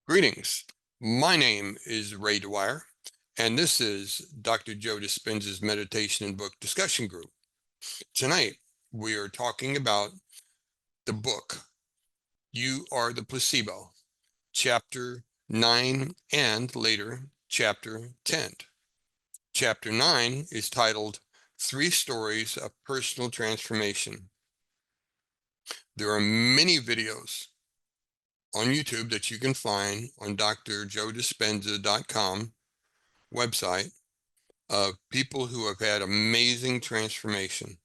Greetings. My name is Ray Dwyer, and this is Dr. Joe Dispenza's Meditation and Book Discussion Group. Tonight, we are talking about the book, You Are the Placebo, Chapter 9 and later Chapter 10. Chapter 9 is titled 3 Stories of Personal Transformation. There are many videos on YouTube that you can find on drjoedispenza.com website of people who have had amazing transformation.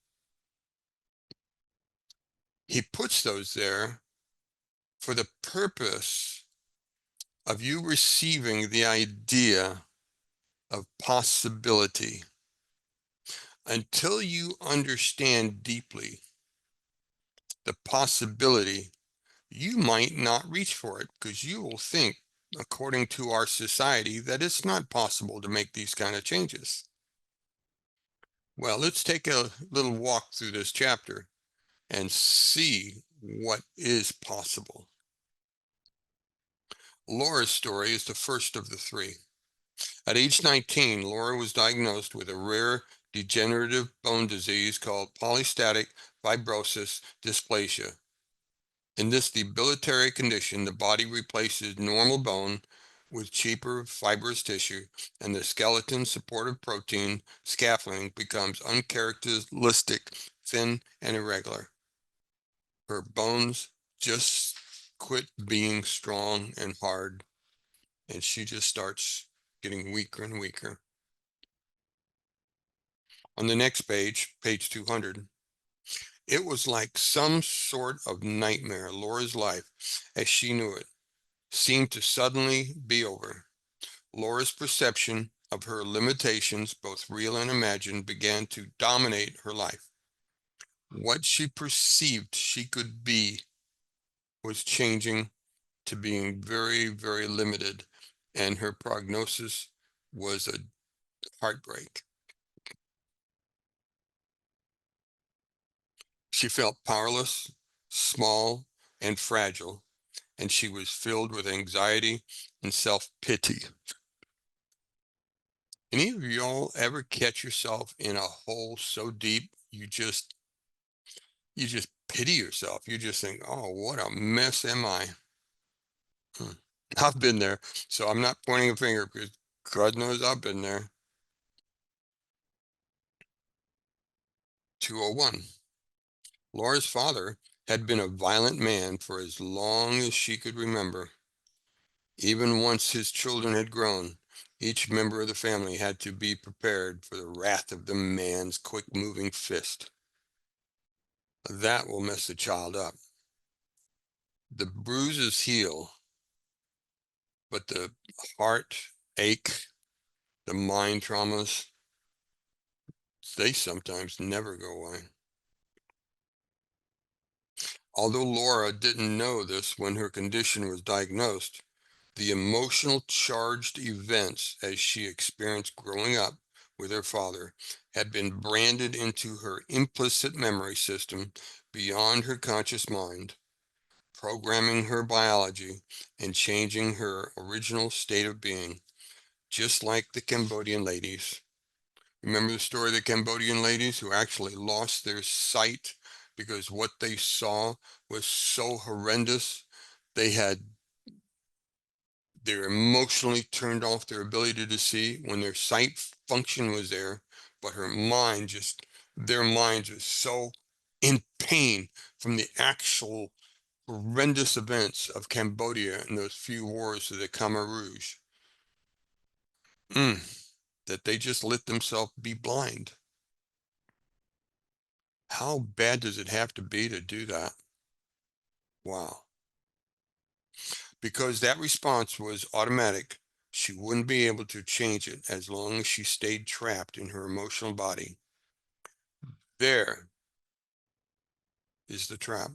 He puts those there for the purpose of you receiving the idea of possibility. Until you understand deeply the possibility, you might not reach for it because you will think, according to our society, that it's not possible to make these kind of changes. Well, let's take a little walk through this chapter and see what is possible. Laura's story is the first of the 3. At age 19, Laura was diagnosed with a rare degenerative bone disease called polystatic fibrosis dysplasia. In this debilitary condition, the body replaces normal bone with cheaper fibrous tissue, and the skeleton supportive protein scaffolding becomes uncharacteristic, thin, and irregular. Her bones just quit being strong and hard, and she just starts getting weaker and weaker. On the next page, page 200, it was like some sort of nightmare. Laura's life, as she knew it, seemed to suddenly be over. Laura's perception of her limitations, both real and imagined, began to dominate her life. What she perceived she could be was changing to being very, very limited, and her prognosis was a heartbreak. She felt powerless, small, and fragile, and she was filled with anxiety and self-pity. Any of y'all ever catch yourself in a hole so deep you just pity yourself? You just think, oh, what a mess am I? I've been there, so I'm not pointing a finger because God knows I've been there. 201. Laura's father had been a violent man for as long as she could remember. Even once his children had grown, each member of the family had to be prepared for the wrath of the man's quick-moving fist. That will mess the child up. The bruises heal, but the heartache, the mind traumas, they sometimes never go away. Although Laura didn't know this when her condition was diagnosed, the emotional charged events as she experienced growing up with her father had been branded into her implicit memory system beyond her conscious mind, programming her biology and changing her original state of being, just like the Cambodian ladies. Remember the story of the Cambodian ladies who actually lost their sight because what they saw was so horrendous? They're emotionally turned off their ability to see when their sight function was there, but their minds were so in pain from the actual horrendous events of Cambodia and those few wars of the Khmer Rouge, that they just let themselves be blind. How bad does it have to be to do that? Wow. Because that response was automatic, she wouldn't be able to change it as long as she stayed trapped in her emotional body. There is the trap.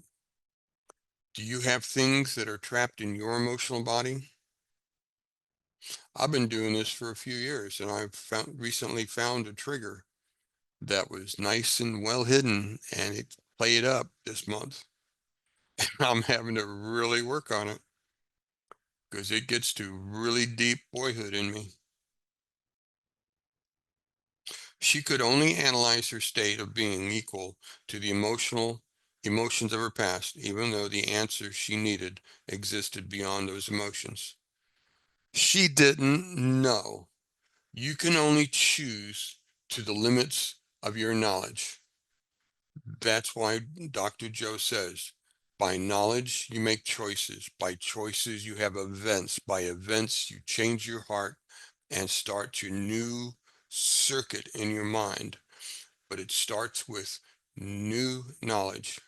Do you have things that are trapped in your emotional body? I've been doing this for a few years, and I've recently found a trigger that was nice and well hidden, and it played up this month. I'm having to really work on it because it gets to really deep boyhood in me. She could only analyze her state of being equal to the emotions of her past, even though the answers she needed existed beyond those emotions. She didn't know. You can only choose to the limits of your knowledge. That's why Dr. Joe says, by knowledge, you make choices. By choices, you have events. By events, you change your heart and start your new circuit in your mind. But it starts with new knowledge.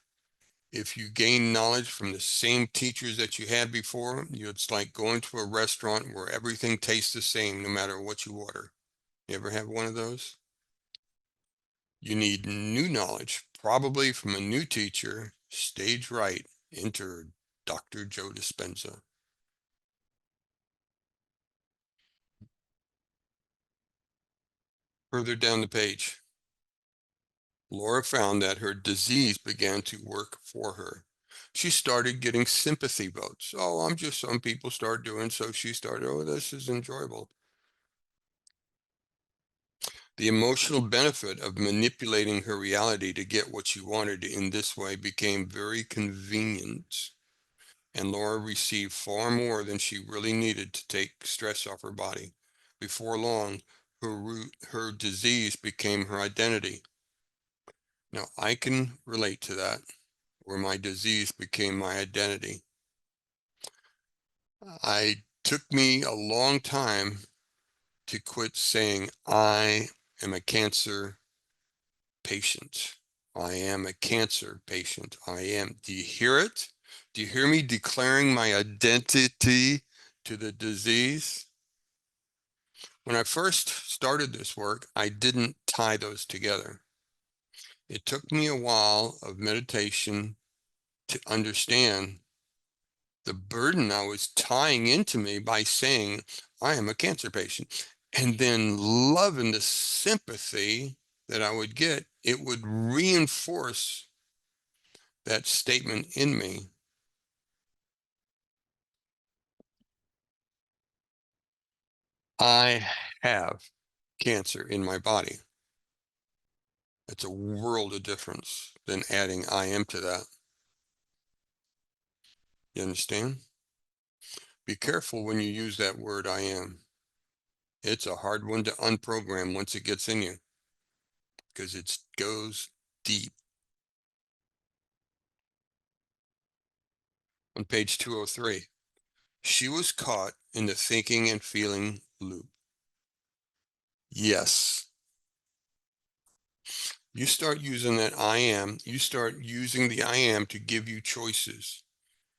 If you gain knowledge from the same teachers that you had before, it's like going to a restaurant where everything tastes the same no matter what you order. You ever have one of those? You need new knowledge, probably from a new teacher. Stage right. Enter Dr. Joe Dispenza. Further down the page, Laura found that her disease began to work for her. She started getting sympathy votes. Oh, I'm just some people start doing, so she started, oh, this is enjoyable. The emotional benefit of manipulating her reality to get what she wanted in this way became very convenient, and Laura received far more than she really needed to take stress off her body. Before long, her disease became her identity. Now, I can relate to that, where my disease became my identity. I took me a long time to quit saying I am a cancer patient. I am a cancer patient. I am. Do you hear it? Do you hear me declaring my identity to the disease? When I first started this work, I didn't tie those together. It took me a while of meditation to understand the burden I was tying into me by saying, I am a cancer patient. And then loving the sympathy that I would get, it would reinforce that statement in me. I have cancer in my body. It's a world of difference than adding I am to that. You understand? Be careful when you use that word I am. It's a hard one to unprogram once it gets in you because it goes deep. On page 203, she was caught in the thinking and feeling loop. Yes, you start using that I am, you start using the I am to give you choices.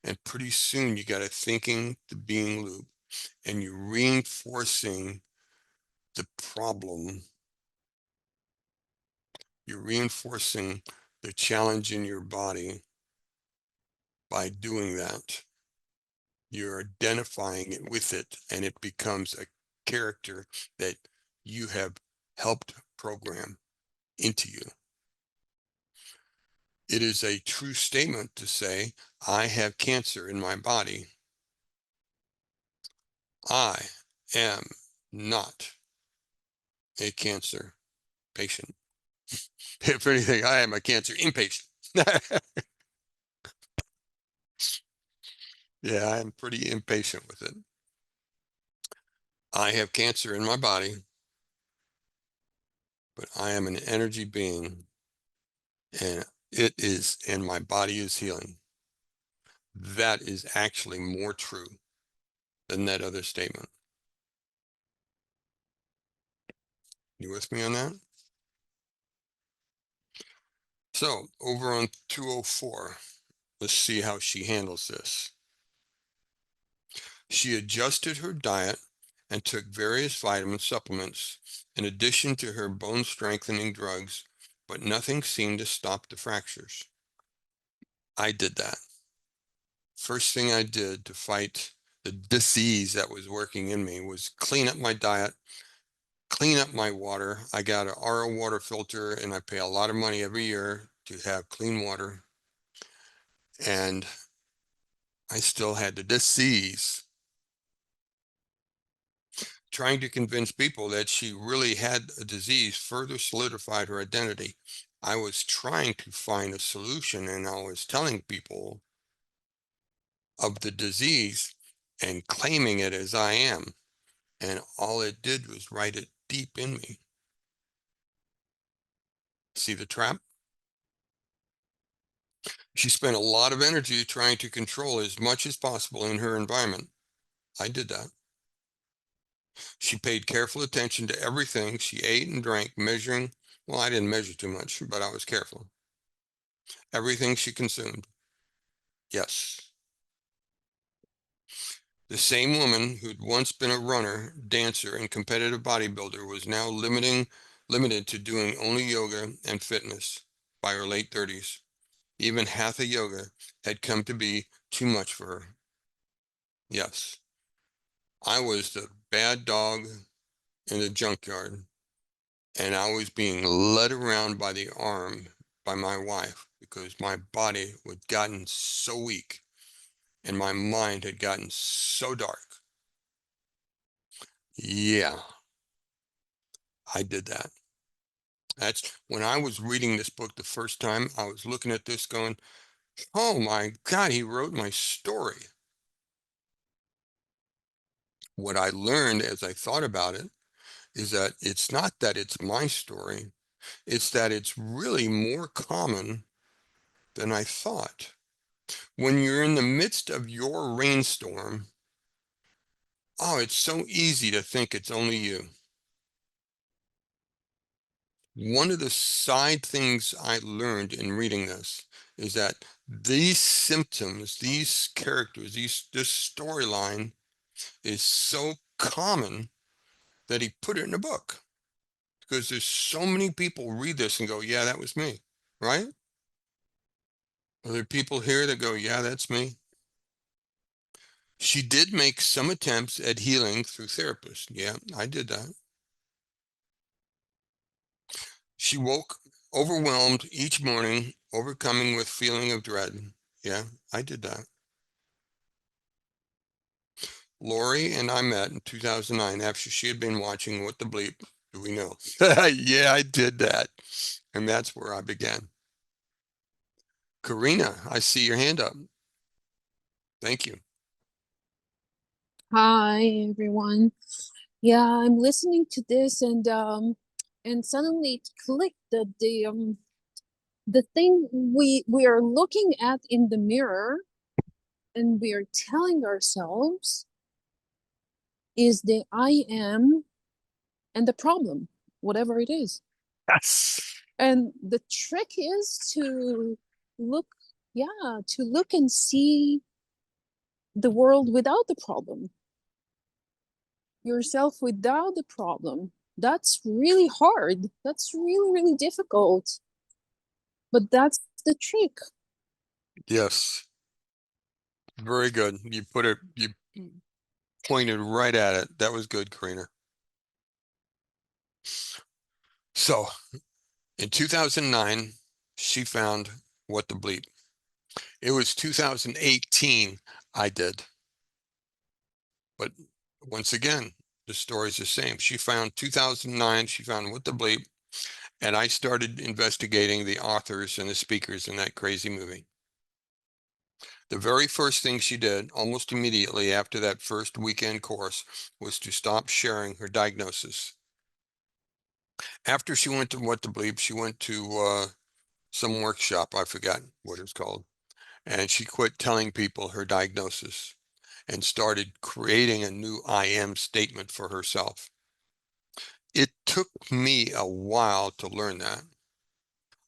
And pretty soon you got a thinking to being loop and you're reinforcing the problem. You're reinforcing the challenge in your body by doing that. You're identifying it with it, and it becomes a character that you have helped program into you. It is a true statement to say, I have cancer in my body. I am not a cancer patient. If anything, I am a cancer inpatient. Yeah, I am pretty impatient with it. I have cancer in my body, but I am an energy being, and and my body is healing. That is actually more true than that other statement. You with me on that? So over on 204, let's see how she handles this. She adjusted her diet and took various vitamin supplements in addition to her bone strengthening drugs, but nothing seemed to stop the fractures. I did that. First thing I did to fight the disease that was working in me was clean up my diet, clean up my water. I got an RO water filter and I pay a lot of money every year to have clean water. And I still had the disease. trying to convince people that she really had a disease further solidified her identity. I was trying to find a solution, and I was telling people of the disease and claiming it as I am. And all it did was write it deep in me. See the trap? She spent a lot of energy trying to control as much as possible in her environment. I did that. She paid careful attention to everything she ate and drank, measuring, well, I didn't measure too much, but I was careful. Everything she consumed. Yes. The same woman who'd once been a runner, dancer, and competitive bodybuilder was now limited to doing only yoga and fitness by her late 30s. Even hatha yoga had come to be too much for her. Yes. I was the bad dog in the junkyard, and I was being led around by the arm by my wife because my body had gotten so weak and my mind had gotten so dark. Yeah, I did that. That's when I was reading this book the first time, I was looking at this going, oh my God, he wrote my story. What I learned as I thought about it is that it's not that it's my story, it's that it's really more common than I thought. When you're in the midst of your rainstorm, oh, it's so easy to think it's only you. One of the side things I learned in reading this is that these symptoms, these characters, this storyline is so common that he put it in a book because there's so many people read this and go, yeah, that was me, right? Are there people here that go, yeah, that's me? She did make some attempts at healing through therapists. Yeah, I did that. She woke overwhelmed each morning, overcoming with feeling of dread. Yeah, I did that. Lori and I met in 2009 after she had been watching What the Bleep Do We Know? Yeah, I did that. And that's where I began. Karina, I see your hand up. Thank you. Hi everyone. Yeah, I'm listening to this and suddenly it clicked that the thing we are looking at in the mirror and we are telling ourselves is the I am and the problem, whatever it is. Yes. And the trick is to look, yeah, to look and see the world without the problem, yourself without the problem. That's really hard. That's really, really difficult. But that's the trick. Yes. Very good. You pointed right at it. That was good, Karina. So in 2009, she found What the Bleep. It was 2018 I did. But once again, the story's the same. She found 2009, she found What the Bleep, and I started investigating the authors and the speakers in that crazy movie. The very first thing she did, almost immediately after that first weekend course, was to stop sharing her diagnosis. After she went to What the Bleep, she went to some workshop, I forgot what it was called, and she quit telling people her diagnosis and started creating a new I am statement for herself. It took me a while to learn that.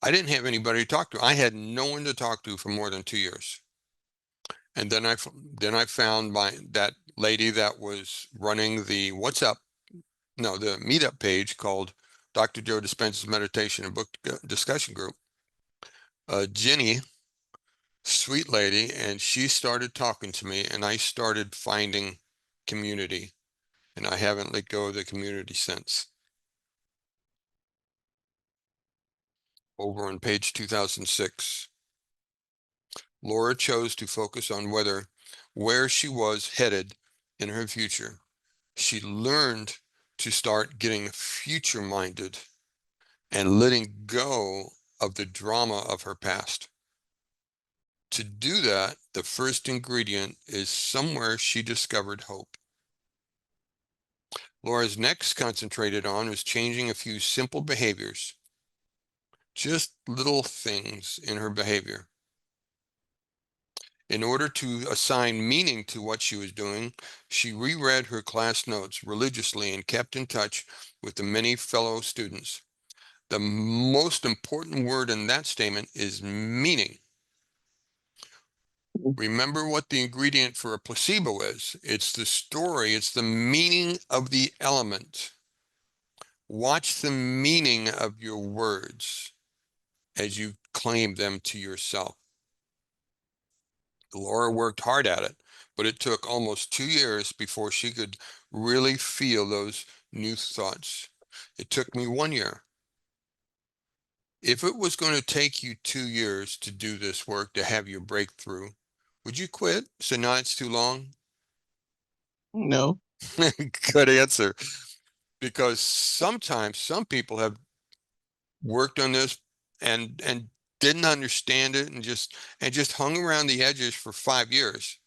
I didn't have anybody to talk to. I had no one to talk to for more than 2 years. And then I found that lady that was running the the meetup page called Dr. Joe Dispenza's Meditation and Book Discussion Group. Jenny, sweet lady, and she started talking to me, and I started finding community, and I haven't let go of the community since. Over on page 2006, Laura chose to focus on where she was headed in her future. She learned to start getting future minded and letting go of the drama of her past. To do that, the first ingredient is somewhere she discovered hope. Laura's next concentrated on was changing a few simple behaviors, just little things in her behavior. In order to assign meaning to what she was doing, she reread her class notes religiously and kept in touch with the many fellow students. The most important word in that statement is meaning. Remember what the ingredient for a placebo is. It's the story, it's the meaning of the element. Watch the meaning of your words as you claim them to yourself. Laura worked hard at it, but it took almost 2 years before she could really feel those new thoughts. It took me 1 year. If it was going to take you 2 years to do this work, to have your breakthrough, would you quit? So now it's too long? No. Good answer. Because sometimes some people have worked on this and didn't understand it and just hung around the edges for 5 years.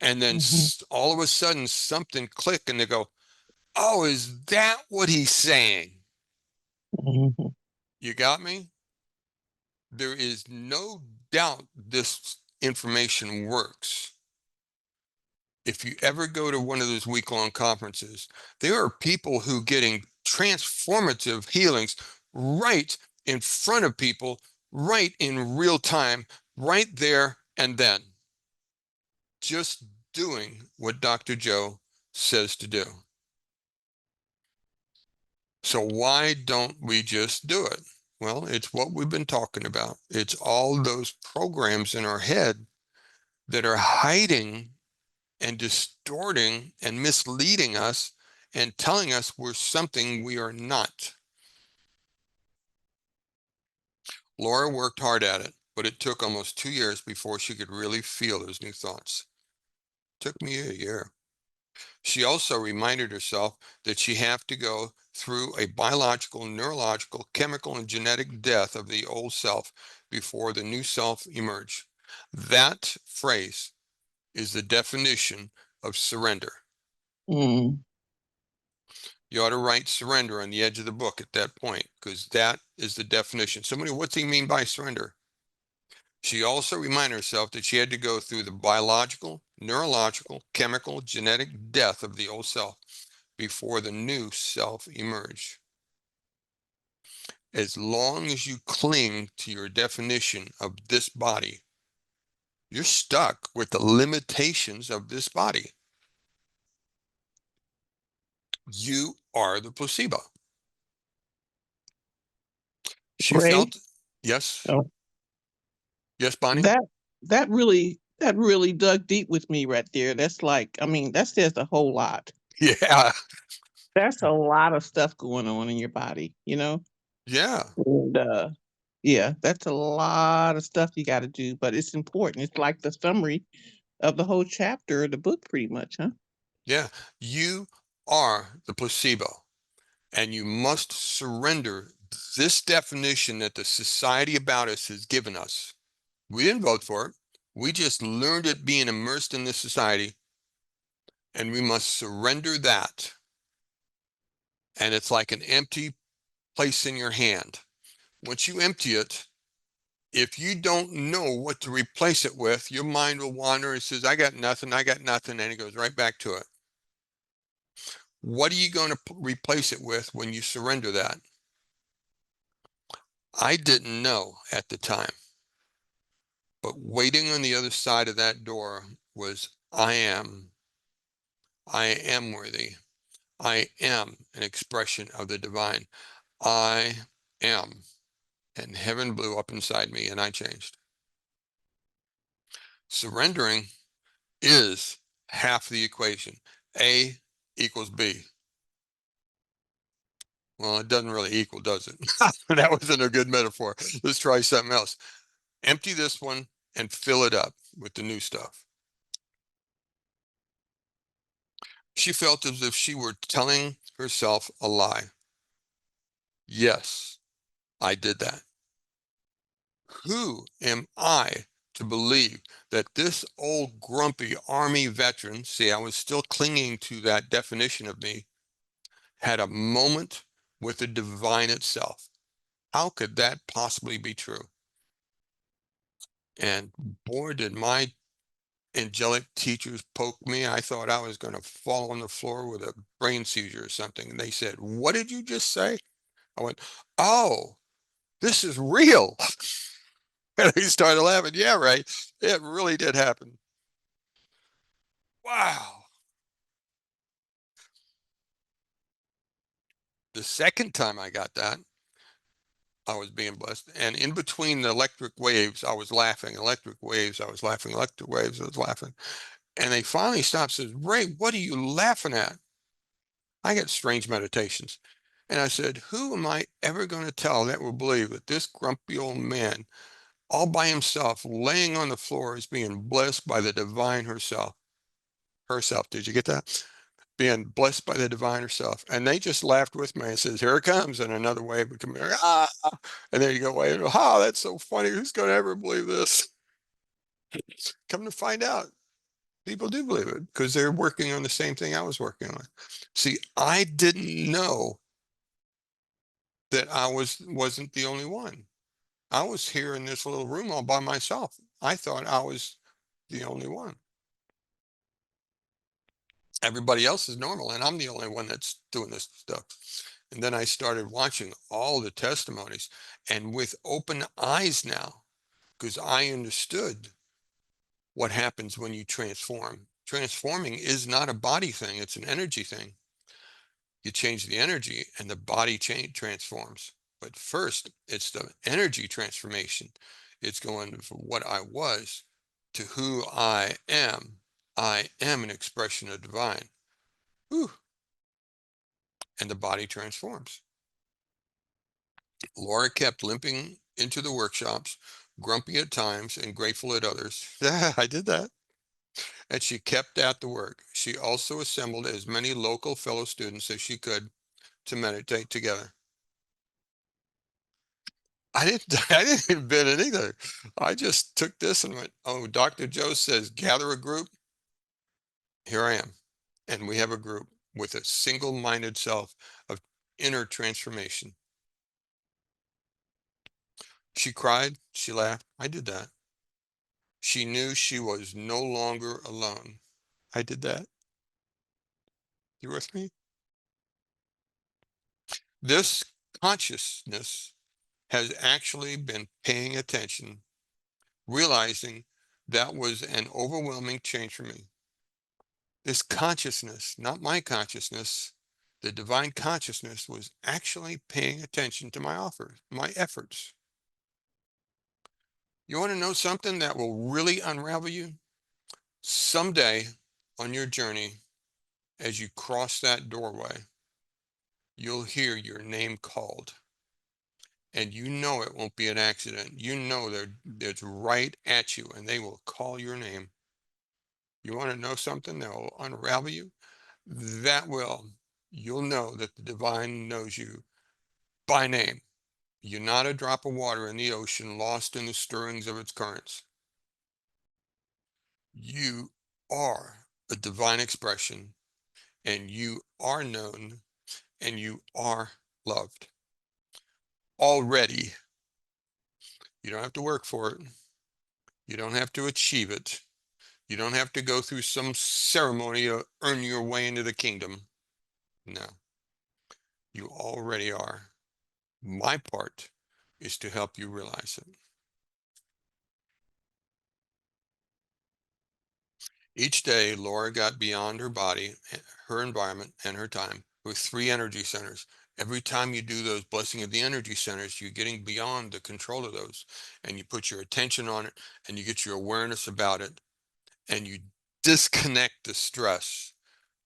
And then Mhm. all of a sudden something clicked and they go, oh, is that what he's saying? Mhm. You got me? There is no doubt this information works. If you ever go to one of those week-long conferences, there are people who getting transformative healings right in front of people, right in real time, right there and then, just doing what Dr. Joe says to do. So why don't we just do it? Well, it's what we've been talking about. It's all those programs in our head that are hiding and distorting and misleading us and telling us we're something we are not. Laura worked hard at it, but it took almost 2 years before she could really feel those new thoughts. It took me a year. She also reminded herself that she had to go through a biological, neurological, chemical, and genetic death of the old self before the new self emerged. That phrase is the definition of surrender. Mm. You ought to write surrender on the edge of the book at that point, because that is the definition. Somebody, what's he mean by surrender? She also reminded herself that she had to go through the biological, neurological, chemical, genetic death of the old self before the new self emerged. As long as you cling to your definition of this body, you're stuck with the limitations of this body. You are the placebo. She Ray, felt, yes, oh, yes, Bonnie? that that really dug deep with me right there. That's like, I mean, that says a whole lot. Yeah, That's a lot of stuff going on in your body, you know? yeah, And yeah, that's a lot of stuff you got to do, but it's important. It's like the summary of the whole chapter of the book pretty much, huh? yeah. You are the placebo, and you must surrender this definition that the society about us has given us. We didn't vote for it. We just learned it being immersed in this society, and we must surrender that. And it's like an empty place in your hand. Once you empty it, if you don't know what to replace it with, your mind will wander and says, I got nothing, and it goes right back to it. What are you going to replace it with when you surrender that? I didn't know at the time, but waiting on the other side of that door was I am worthy. I am an expression of the divine. I am. And heaven blew up inside me and I changed. Surrendering is half the equation. A equals B. Well, it doesn't really equal, does it? That wasn't a good metaphor. Let's try something else. Empty this one and fill it up with the new stuff. She felt as if she were telling herself a lie. Yes, I did that. Who am I to believe that this old grumpy Army veteran, see, I was still clinging to that definition of me, had a moment with the divine itself? How could that possibly be true? And boy, did my angelic teachers poke me. I thought I was going to fall on the floor with a brain seizure or something. And they said, "What did you just say?" I went, "Oh, this is real." And they started laughing. Yeah, right. It really did happen. Wow. The second time I got that, I was being blessed. And in between the electric waves, I was laughing. Electric waves, I was laughing. Electric waves, I was laughing. And they finally stopped, says, "Ray, what are you laughing at?" I get strange meditations. And I said, who am I ever going to tell that will believe that this grumpy old man, all by himself, laying on the floor, is being blessed by the divine herself? Herself, did you get that? Being blessed by the divine herself. And they just laughed with me and says, "Here it comes." And another wave would come here. Ah! And there you go away. Oh, that's so funny. Who's going to ever believe this? Come to find out, people do believe it because they're working on the same thing I was working on. See, I didn't know that I wasn't the only one. I was here in this little room all by myself. I thought I was the only one. Everybody else is normal, and I'm the only one that's doing this stuff. And then I started watching all the testimonies, and with open eyes now, because I understood what happens when you transform. Transforming is not a body thing, it's an energy thing. You change the energy and the body transforms. But first, it's the energy transformation. It's going from what I was to who I am. I am an expression of divine. Whew. And the body transforms. Laura kept limping into the workshops, grumpy at times and grateful at others. Yeah, I did that. And she kept at the work. She also assembled as many local fellow students as she could to meditate together. I didn't invent it either. I just took this and went, "Oh, Dr. Joe says gather a group. Here I am." And we have a group with a single-minded self of inner transformation. She cried, she laughed. I did that. She knew she was no longer alone. I did that. You with me? This consciousness has actually been paying attention, realizing that was an overwhelming change for me. This consciousness, not my consciousness, the divine consciousness was actually paying attention to my offer, my efforts. You want to know something that will really unravel you? Someday on your journey, as you cross that doorway, you'll hear your name called. And you know it won't be an accident. You know it's right at you and they will call your name. You want to know something that will unravel you? That will. You'll know that the divine knows you by name. You're not a drop of water in the ocean lost in the stirrings of its currents. You are a divine expression, and you are known, and you are loved already. You don't have to work for it. You don't have to achieve it. You don't have to go through some ceremony to earn your way into the kingdom. No, you already are. My part is to help you realize it. Each day, Laura got beyond her body, her environment, and her time with 3 energy centers. Every time you do those blessing of the energy centers, you're getting beyond the control of those, and you put your attention on it, and you get your awareness about it, and you disconnect the stress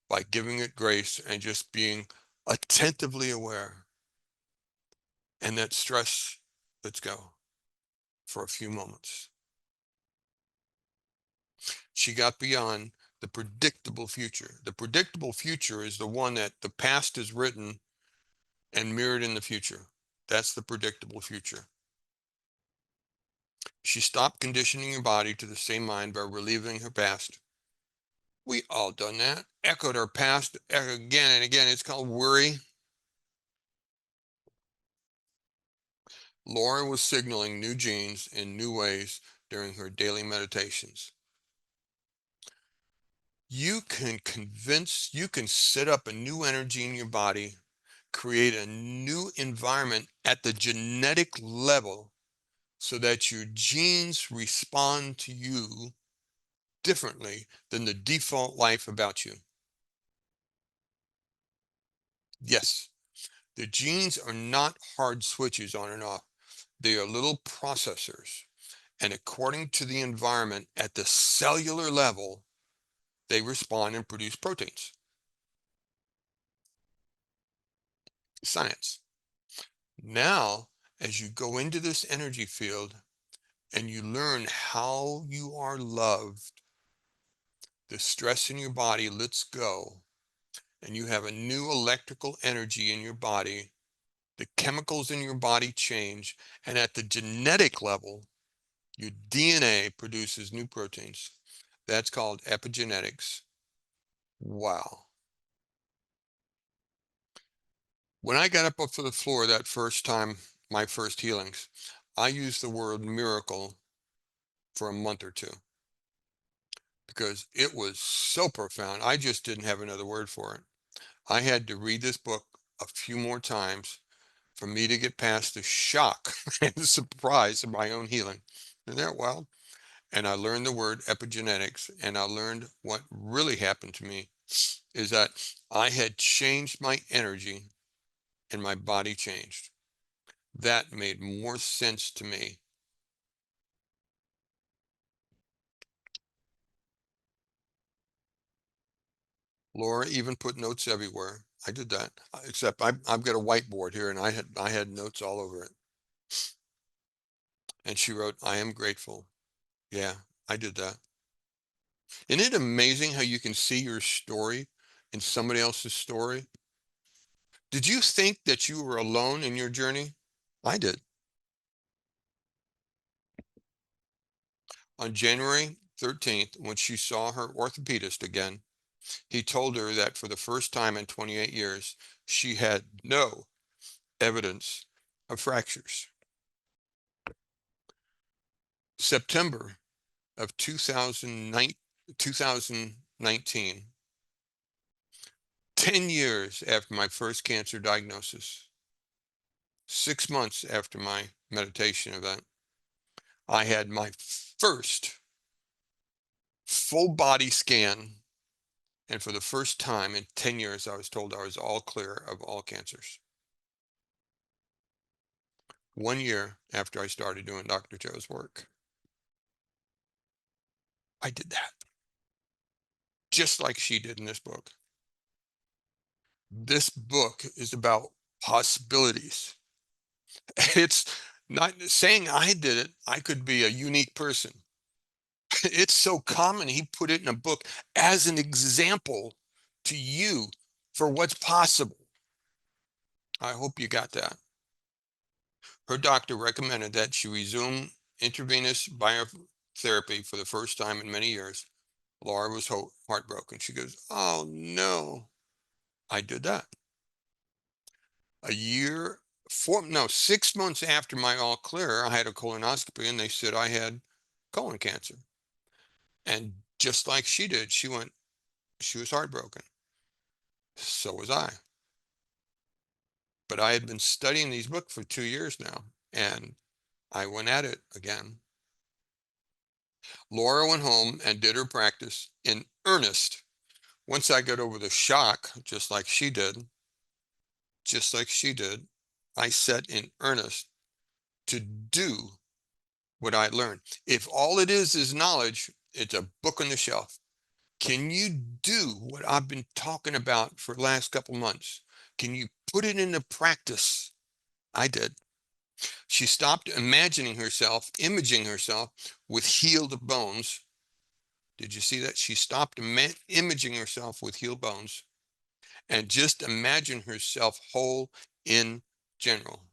by giving it grace and just being attentively aware. And that stress lets go for a few moments. She got beyond The predictable future. The predictable future is the one that the past is written and mirrored in the future. That's the predictable future. She stopped conditioning her body to the same mind by reliving her past. We all done that. Echoed our past again and again. It's called worry. Laura was signaling new genes in new ways during her daily meditations. You can set up a new energy in your body, create a new environment at the genetic level so that your genes respond to you differently than the default life about you. Yes, the genes are not hard switches on and off. They are little processors. And according to the environment at the cellular level, they respond and produce proteins. Science. Now, as you go into this energy field and you learn how you are loved, the stress in your body lets go, and you have a new electrical energy in your body. The chemicals in your body change, and at the genetic level, your DNA produces new proteins. That's called epigenetics. Wow. When I got up off the floor that first time, my first healings, I used the word miracle for a month or two because it was so profound. I just didn't have another word for it. I had to read this book a few more times for me to get past the shock and the surprise of my own healing. Isn't that wild? And I learned the word epigenetics, and I learned what really happened to me is that I had changed my energy and my body changed. That made more sense to me. Laura even put notes everywhere. I did that, except I've got a whiteboard here, and I had notes all over it. And she wrote, "I am grateful." Yeah, I did that. Isn't it amazing how you can see your story in somebody else's story? Did you think that you were alone in your journey? I did. On January 13th, when she saw her orthopedist again, he told her that for the first time in 28 years, she had no evidence of fractures. September of 2019, 10 years after my first cancer diagnosis, 6 months after my meditation event, I had my first full body scan. And for the first time in 10 years, I was told I was all clear of all cancers. 1 year after I started doing Dr. Joe's work, I did that. Just like she did in this book. This book is about possibilities. It's not saying I did it. I could be a unique person. It's so common. He put it in a book as an example to you for what's possible. I hope you got that. Her doctor recommended that she resume intravenous biotherapy for the first time in many years. Laura was heartbroken. She goes, "Oh no." I did that. A year, 6 months after my all clear, I had a colonoscopy and they said I had colon cancer. And just like she did, she was heartbroken. So was I. But I had been studying these books for 2 years now, and I went at it again. Laura went home and did her practice in earnest. Once I got over the shock, just like she did, I set in earnest to do what I learned. If all it is knowledge, it's a book on the shelf. Can you do what I've been talking about for the last couple months? Can you put it into practice? I did. She stopped imaging herself with healed bones Did you see that? She stopped imaging herself with healed bones and just imagine herself whole in general.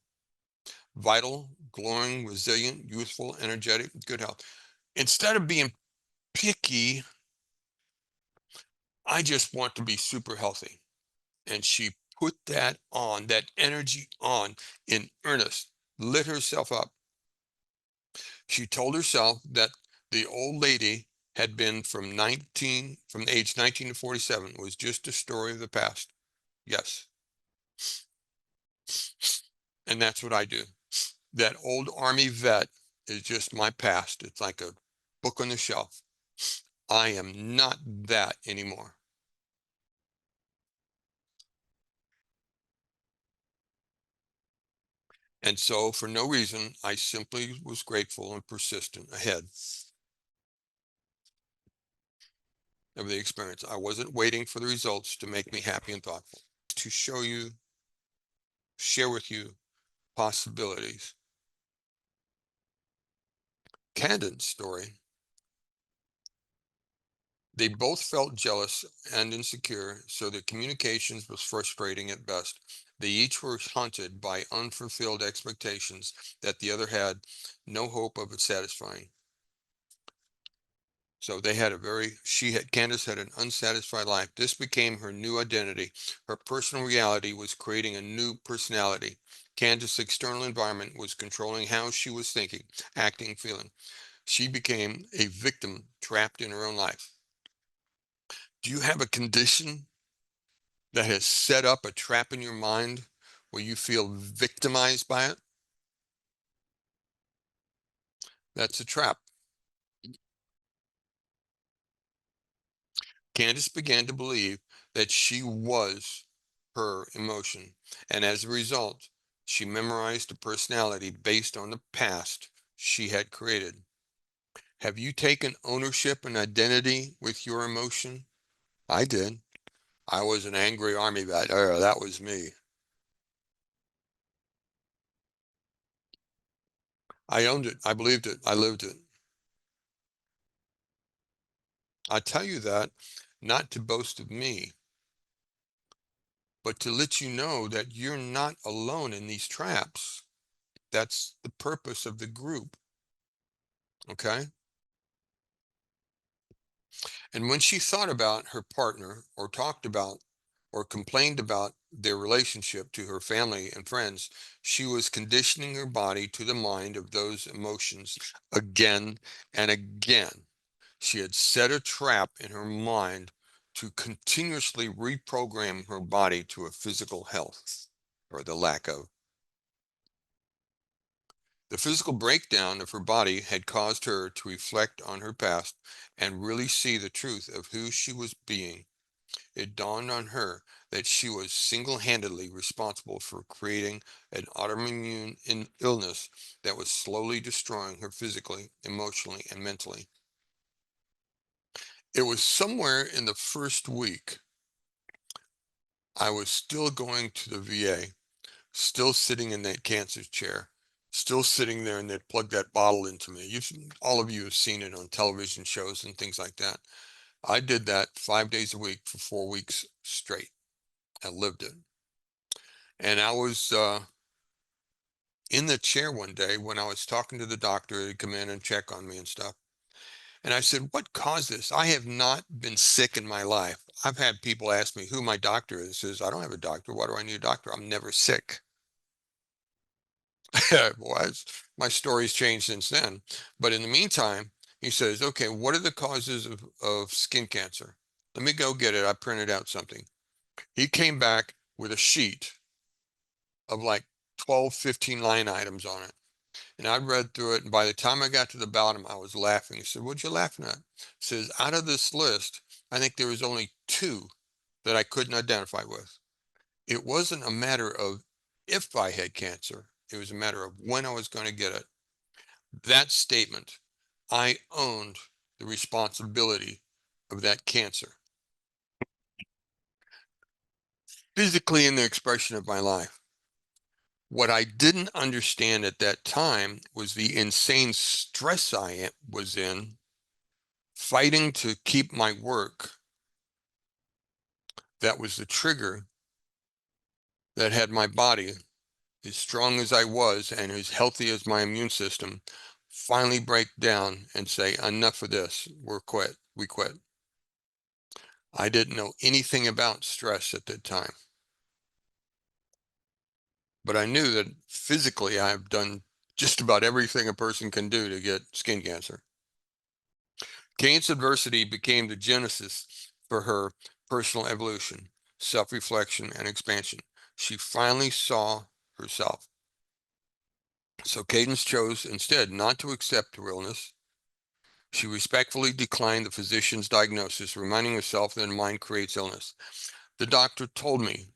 Vital, glowing, resilient, youthful, energetic, good health. Instead of being picky, I just want to be super healthy. And she put that on, that energy on in earnest, lit herself up. She told herself that the old lady had been from age 19 to 47 was just a story of the past. Yes. And that's what I do. That old Army vet is just my past. It's like a book on the shelf. I am not that anymore. And so, for no reason, I simply was grateful and persistent ahead of the experience. I wasn't waiting for the results to make me happy and thoughtful. To show you, share with you possibilities. Candid's story. They both felt jealous and insecure, so the communications was frustrating at best. They each were haunted by unfulfilled expectations that the other had no hope of it satisfying. So they had Candace had an unsatisfied life. This became her new identity. Her personal reality was creating a new personality. Candace's external environment was controlling how she was thinking, acting, feeling. She became a victim trapped in her own life. Do you have a condition that has set up a trap in your mind where you feel victimized by it? That's a trap. Candace began to believe that she was her emotion, and as a result, she memorized a personality based on the past she had created. Have you taken ownership and identity with your emotion? I did. I was an angry Army vet. Oh, that was me. I owned it. I believed it. I lived it. I tell you that not to boast of me, but to let you know that you're not alone in these traps. That's the purpose of the group. Okay. And when she thought about her partner or talked about or complained about their relationship to her family and friends, she was conditioning her body to the mind of those emotions again and again. She had set a trap in her mind to continuously reprogram her body to a physical health or the lack of. The physical breakdown of her body had caused her to reflect on her past and really see the truth of who she was being. It dawned on her that she was single-handedly responsible for creating an autoimmune illness that was slowly destroying her physically, emotionally, and mentally. It was somewhere in the first week. I was still going to the VA, still sitting in that cancer chair, still sitting there, and they'd plug that bottle into me. All of you have seen it on television shows and things like that. I did that 5 days a week for 4 weeks straight. I lived it. And I was in the chair one day when I was talking to the doctor to come in and check on me and stuff. And I said, what caused this? I have not been sick in my life. I've had people ask me who my doctor is. Says, I don't have a doctor. Why do I need a doctor? I'm never sick. Well, my story's changed since then. But in the meantime, he says, okay, what are the causes of skin cancer? Let me go get it. I printed out something. He came back with a sheet of like 12, 15 line items on it. And I read through it. And by the time I got to the bottom, I was laughing. He said, what you laughing at? He says, out of this list, I think there was only two that I couldn't identify with. It wasn't a matter of if I had cancer. It was a matter of when I was going to get it. That statement, I owned the responsibility of that cancer, physically in the expression of my life. What I didn't understand at that time was the insane stress I was in fighting to keep my work. That was the trigger that had my body, as strong as I was and as healthy as my immune system, finally break down and say, enough of this, we quit. I didn't know anything about stress at that time, but I knew that physically I've done just about everything a person can do to get skin cancer. Kane's adversity became the genesis for her personal evolution, self-reflection, and expansion. She finally saw herself. So Cadence chose instead not to accept her illness. She respectfully declined the physician's diagnosis, reminding herself that mind creates illness. The doctor told me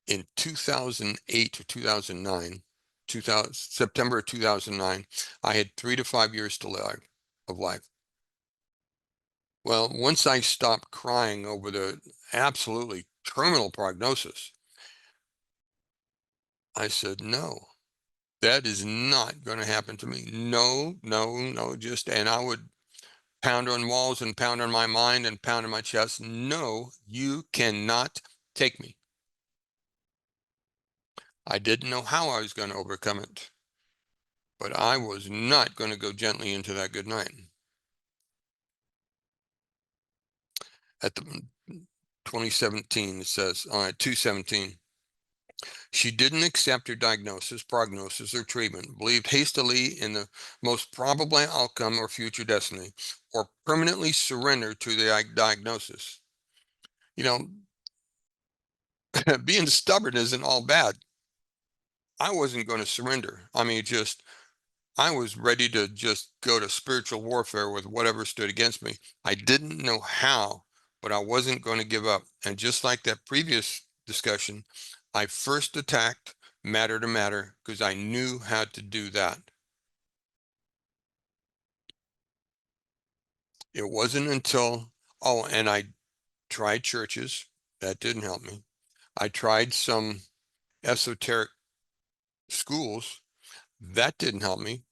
in 2008 or 2009, September of 2009, I had 3 to 5 years to live of life. Well, once I stopped crying over the absolutely terminal prognosis, I said, no, that is not going to happen to me. No, no, no, and I would pound on walls and pound on my mind and pound on my chest. No, you cannot take me. I didn't know how I was going to overcome it, but I was not going to go gently into that good night. At the 2017, it says, 217, she didn't accept her diagnosis, prognosis, or treatment, believed hastily in the most probable outcome or future destiny, or permanently surrendered to the diagnosis. You know, being stubborn isn't all bad. I wasn't going to surrender. I mean, I was ready to just go to spiritual warfare with whatever stood against me. I didn't know how, but I wasn't going to give up. And just like that previous discussion, I first attacked matter to matter because I knew how to do that. It wasn't until, and I tried churches. That didn't help me. I tried some esoteric schools. That didn't help me.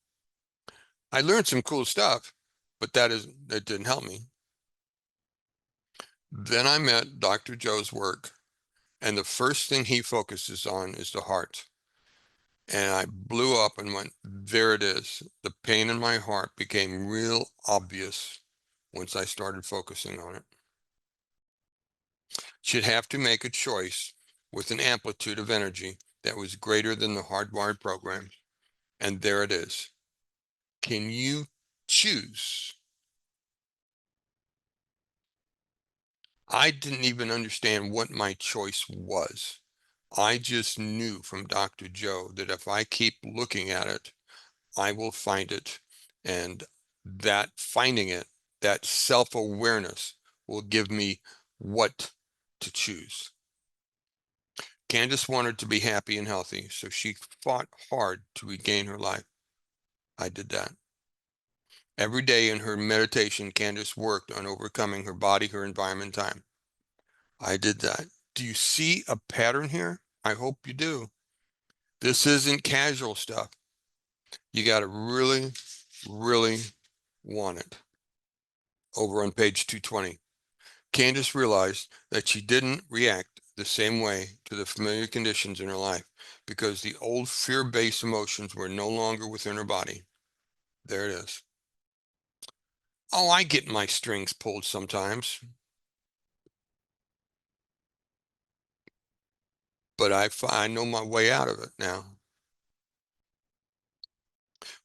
I learned some cool stuff, but that didn't help me. Then I met Dr. Joe's work, and the first thing he focuses on is the heart. And I blew up and went, there it is. The pain in my heart became real obvious once I started focusing on it. She'd have to make a choice with an amplitude of energy that was greater than the hardwired program. And there it is. Can you choose? I didn't even understand what my choice was. I just knew from Dr. Joe that if I keep looking at it, I will find it. And that finding it, that self-awareness will give me what to choose. Candace wanted to be happy and healthy, so she fought hard to regain her life. I did that. Every day in her meditation, Candace worked on overcoming her body, her environment, time. I did that. Do you see a pattern here? I hope you do. This isn't casual stuff. You got to really, really want it. Over on page 220, Candace realized that she didn't react the same way to the familiar conditions in her life because the old fear-based emotions were no longer within her body. There it is. Oh, I get my strings pulled sometimes, but I know my way out of it now.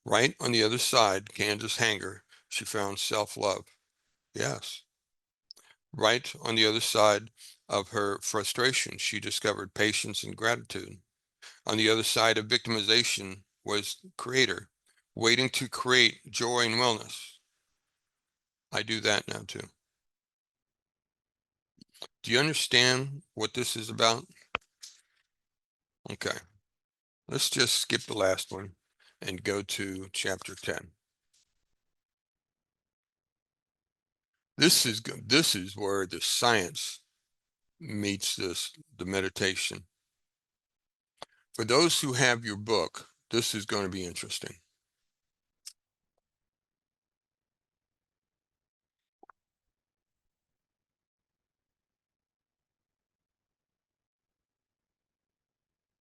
Right on the other side, Candace's anger, she found self-love. Yes. Right on the other side of her frustration, she discovered patience and gratitude. On the other side of victimization was creator, waiting to create joy and wellness. I do that now too. Do you understand what this is about? Okay. Let's just skip the last one and go to chapter 10. This is where the science meets the meditation. For those who have your book, this is going to be interesting.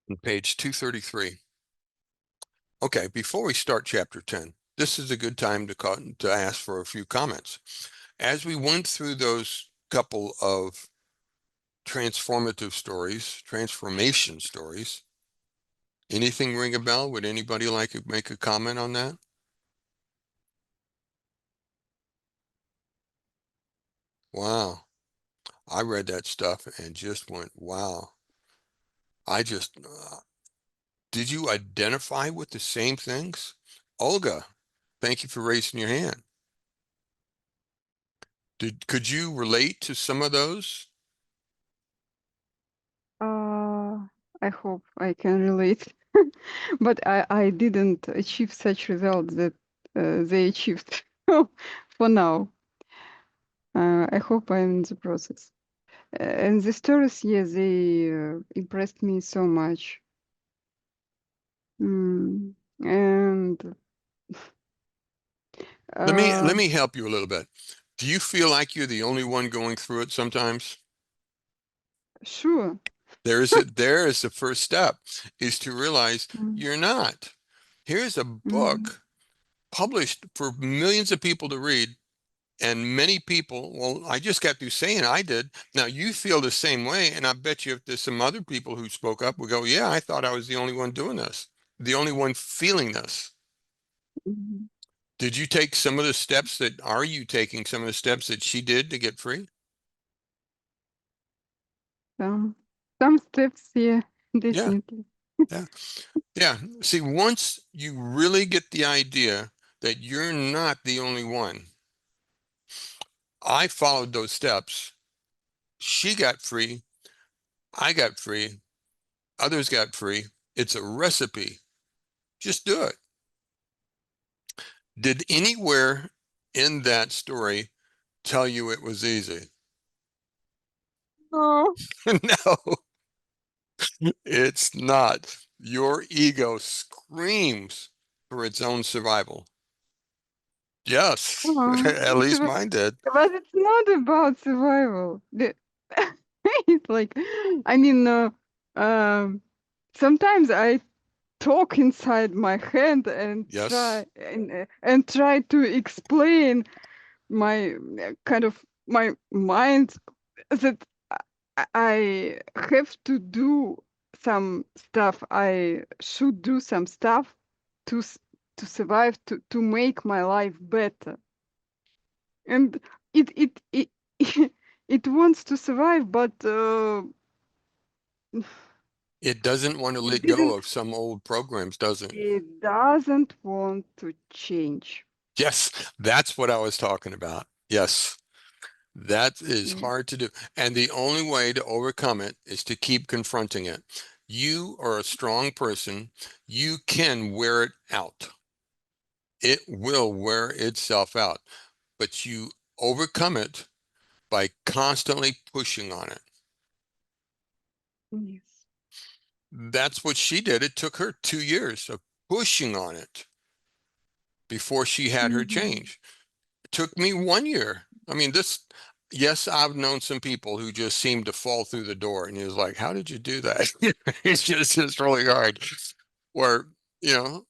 on page 233. Okay, before we start chapter 10, this is a good time to ask for a few comments. As we went through those couple of transformation stories, anything ring a bell? Would anybody like to make a comment on that? Wow. I read that stuff and just went, wow. Did you identify with the same things? Olga, thank you for raising your hand. Could you relate to some of those? I hope I can relate, but I didn't achieve such results that they achieved for now. I hope I'm in the process. And the stories, yeah, they impressed me so much. And Let me help you a little bit. Do you feel like you're the only one going through it sometimes? sure. There is the first step, is to realize you're not. Here's a book published for millions of people to read, and many people, well, I just got through saying I did. Now you feel the same way, and I bet you if there's some other people who spoke up, will go, yeah, I thought I was the only one doing this, the only one feeling this. Did you take some of the steps are you taking some of the steps that she did to get free? Some steps, yeah, Yeah, definitely. yeah, yeah. See, once you really get the idea that you're not the only one, I followed those steps. She got free. I got free. Others got free. It's a recipe. Just do it. Did anywhere in that story tell you it was easy? No. No, it's not. Your ego screams for its own survival. Yes, at least mine did. But it's not about survival. It's like, I mean, sometimes I talk inside my head and Yes. try to explain my kind of my mind that I have to do some stuff. I should do some stuff to to survive, to make my life better. And it it wants to survive, but It doesn't want to it let go didn't. of some old programs, does it? It doesn't want to change. Yes, that's what I was talking about. Yes, that is Yeah. hard to do. And the only way to overcome it is to keep confronting it. You are a strong person. You can wear it out. It will wear itself out, but you overcome it by constantly pushing on it. Yes. That's what she did. It took her 2 years of pushing on it before she had her change. It took me 1 year. I mean, yes, I've known some people who just seem to fall through the door, and he was like, how did you do that? It's really hard. Or, you know,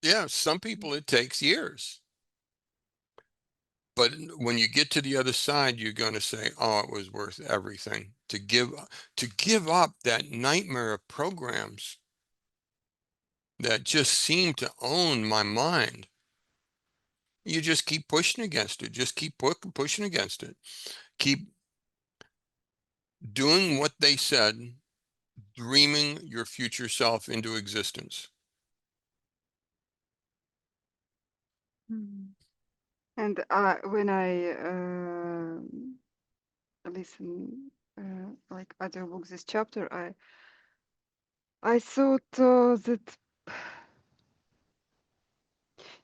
yeah, some people it takes years. But when you get to the other side, you're going to say, oh, it was worth everything to give up that nightmare of programs that just seem to own my mind. You just keep pushing against it. Just keep pushing against it. Keep doing what they said, dreaming your future self into existence. And when I listen like other books this chapter, I thought that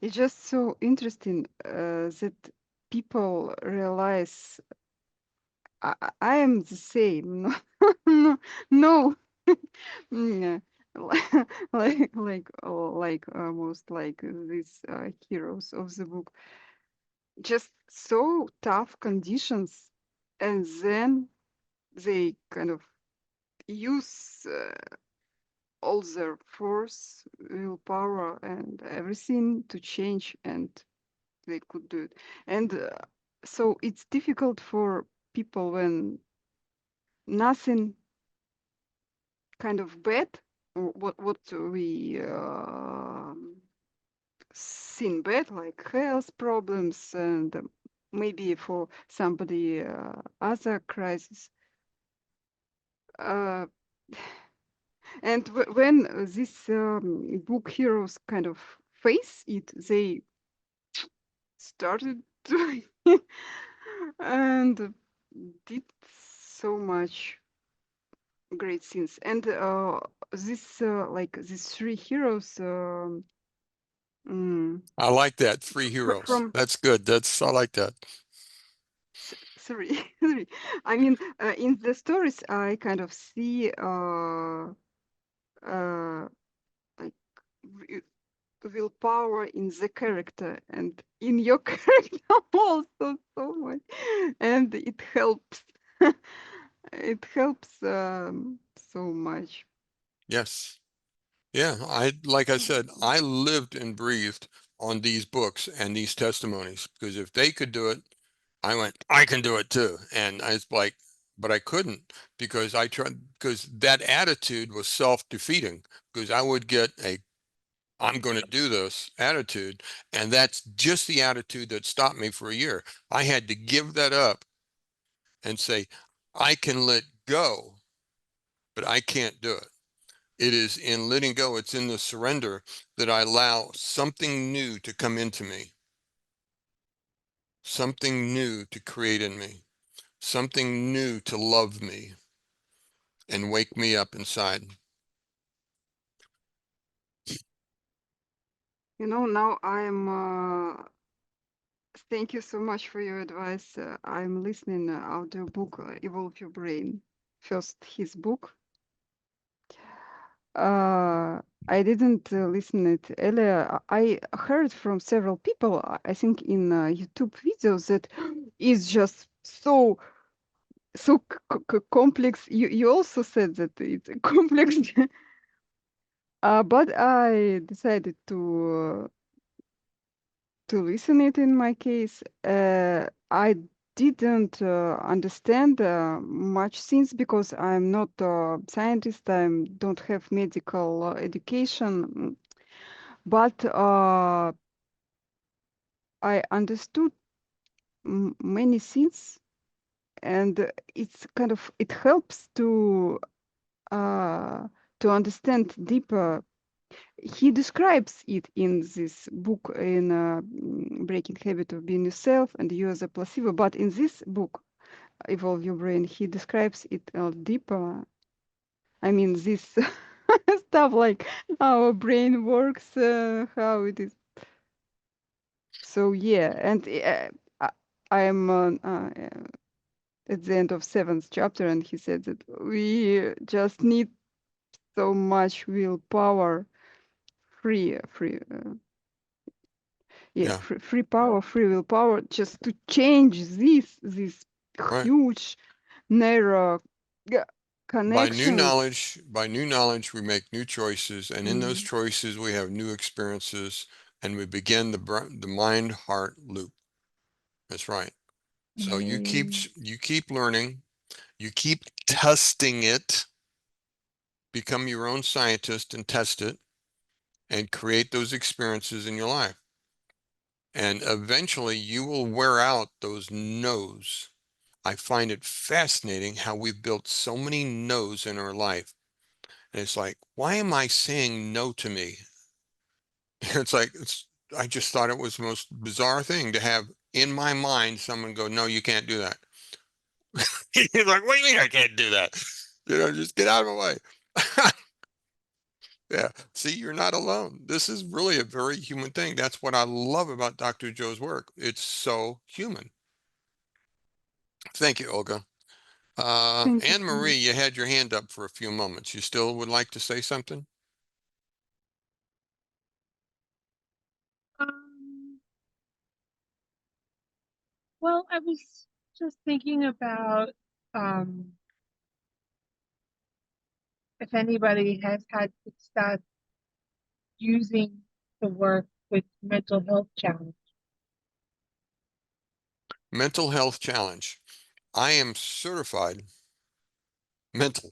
it's just so interesting that people realize I am the same. No, no, yeah. Like almost like these heroes of the book, just so tough conditions, and then they kind of use all their force, willpower, and everything to change, and they could do it. And so it's difficult for people when nothing kind of bad, or what we seen bad, like health problems, and maybe for somebody other crisis. Uh, and when these book heroes kind of face it, they started doing and did so much great things. And this like these three heroes I like that. Three heroes. from That's good. I like that. three, three. I mean, in the stories, I kind of see like willpower in the character and in your character also so much, and it helps. It helps so much. Yes. Yeah. Like I said, I lived and breathed on these books and these testimonies because if they could do it, I went, I can do it too. And I was like, but I couldn't because because that attitude was self-defeating because I would get I'm going to do this attitude. And that's just the attitude that stopped me for a year. I had to give that up and say, I can let go, but I can't do it. It is in letting go, it's in the surrender that I allow something new to come into me, something new to create in me, something new to love me and wake me up inside. Now I'm thank you so much for your advice. I'm listening audiobook Evolve Your Brain. First his book. I didn't listen it earlier. I heard from several people, I think in YouTube videos, that is just so complex. You also said that it's complex. But I decided to listen it in my case. I didn't understand much things because I'm not a scientist. I don't have medical education, but I understood many things, and it's kind of it helps uh, to understand deeper. He describes it in this book in Breaking Habit of Being Yourself and You as a Placebo, but in this book Evolve Your Brain, he describes it deeper. I mean, this stuff like our brain works, how it is. So yeah, and I'm at the end of seventh chapter, and he said that we just need so much willpower, free yeah, Yeah, free power, free willpower, just to change this right. huge narrow connections. By new knowledge, we make new choices, and in those Mm. choices, we have new experiences, and we begin the mind-heart loop. That's right. So Mm. you keep learning, you keep testing it, become your own scientist and test it, and create those experiences in your life. And eventually, you will wear out those no's. I find it fascinating how we've built so many no's in our life. And it's like, why am I saying no to me? It's like, I just thought it was the most bizarre thing to have in my mind someone go, no, you can't do that. You're like, what do you mean I can't do that? Just get out of my way. Yeah. See, you're not alone. This is really a very human thing. That's what I love about Dr. Joe's work. It's so human. Thank you, Olga. Thank you Anne so Marie, much. you had your hand up for a few moments. You still would like to say something? Um, well, I was just thinking about if anybody has had success using the work with mental health challenge. Mental health challenge. I am certified mental,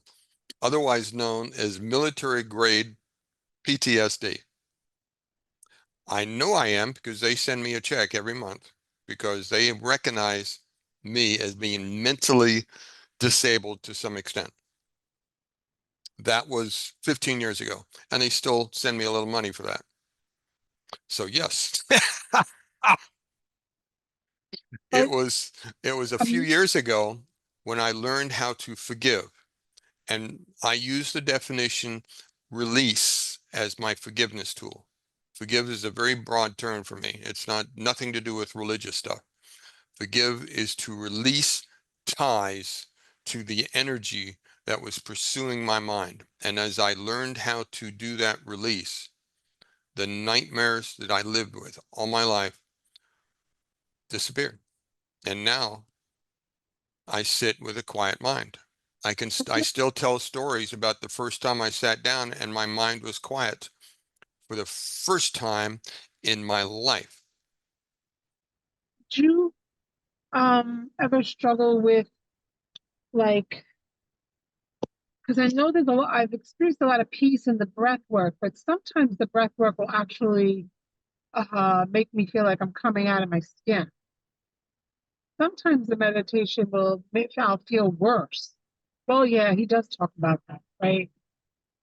otherwise known as military grade PTSD. I know I am because they send me a check every month because they recognize me as being mentally disabled to some extent. That was 15 years ago, and they still send me a little money for that. So yes, it But was a few years ago when I learned how to forgive, and I use the definition release as my forgiveness tool. Forgive is a very broad term for me. It's nothing to do with religious stuff. Forgive is to release ties to the energy that was pursuing my mind. And as I learned how to do that release, the nightmares that I lived with all my life disappeared. And now I sit with a quiet mind. I still tell stories about the first time I sat down and my mind was quiet for the first time in my life. do you ever struggle with, like, because I know there's a lot, I've experienced a lot of peace in the breath work, but sometimes the breath work will actually make me feel like I'm coming out of my skin. Sometimes the meditation will make I'll feel worse. Well, yeah, he does talk about that, right?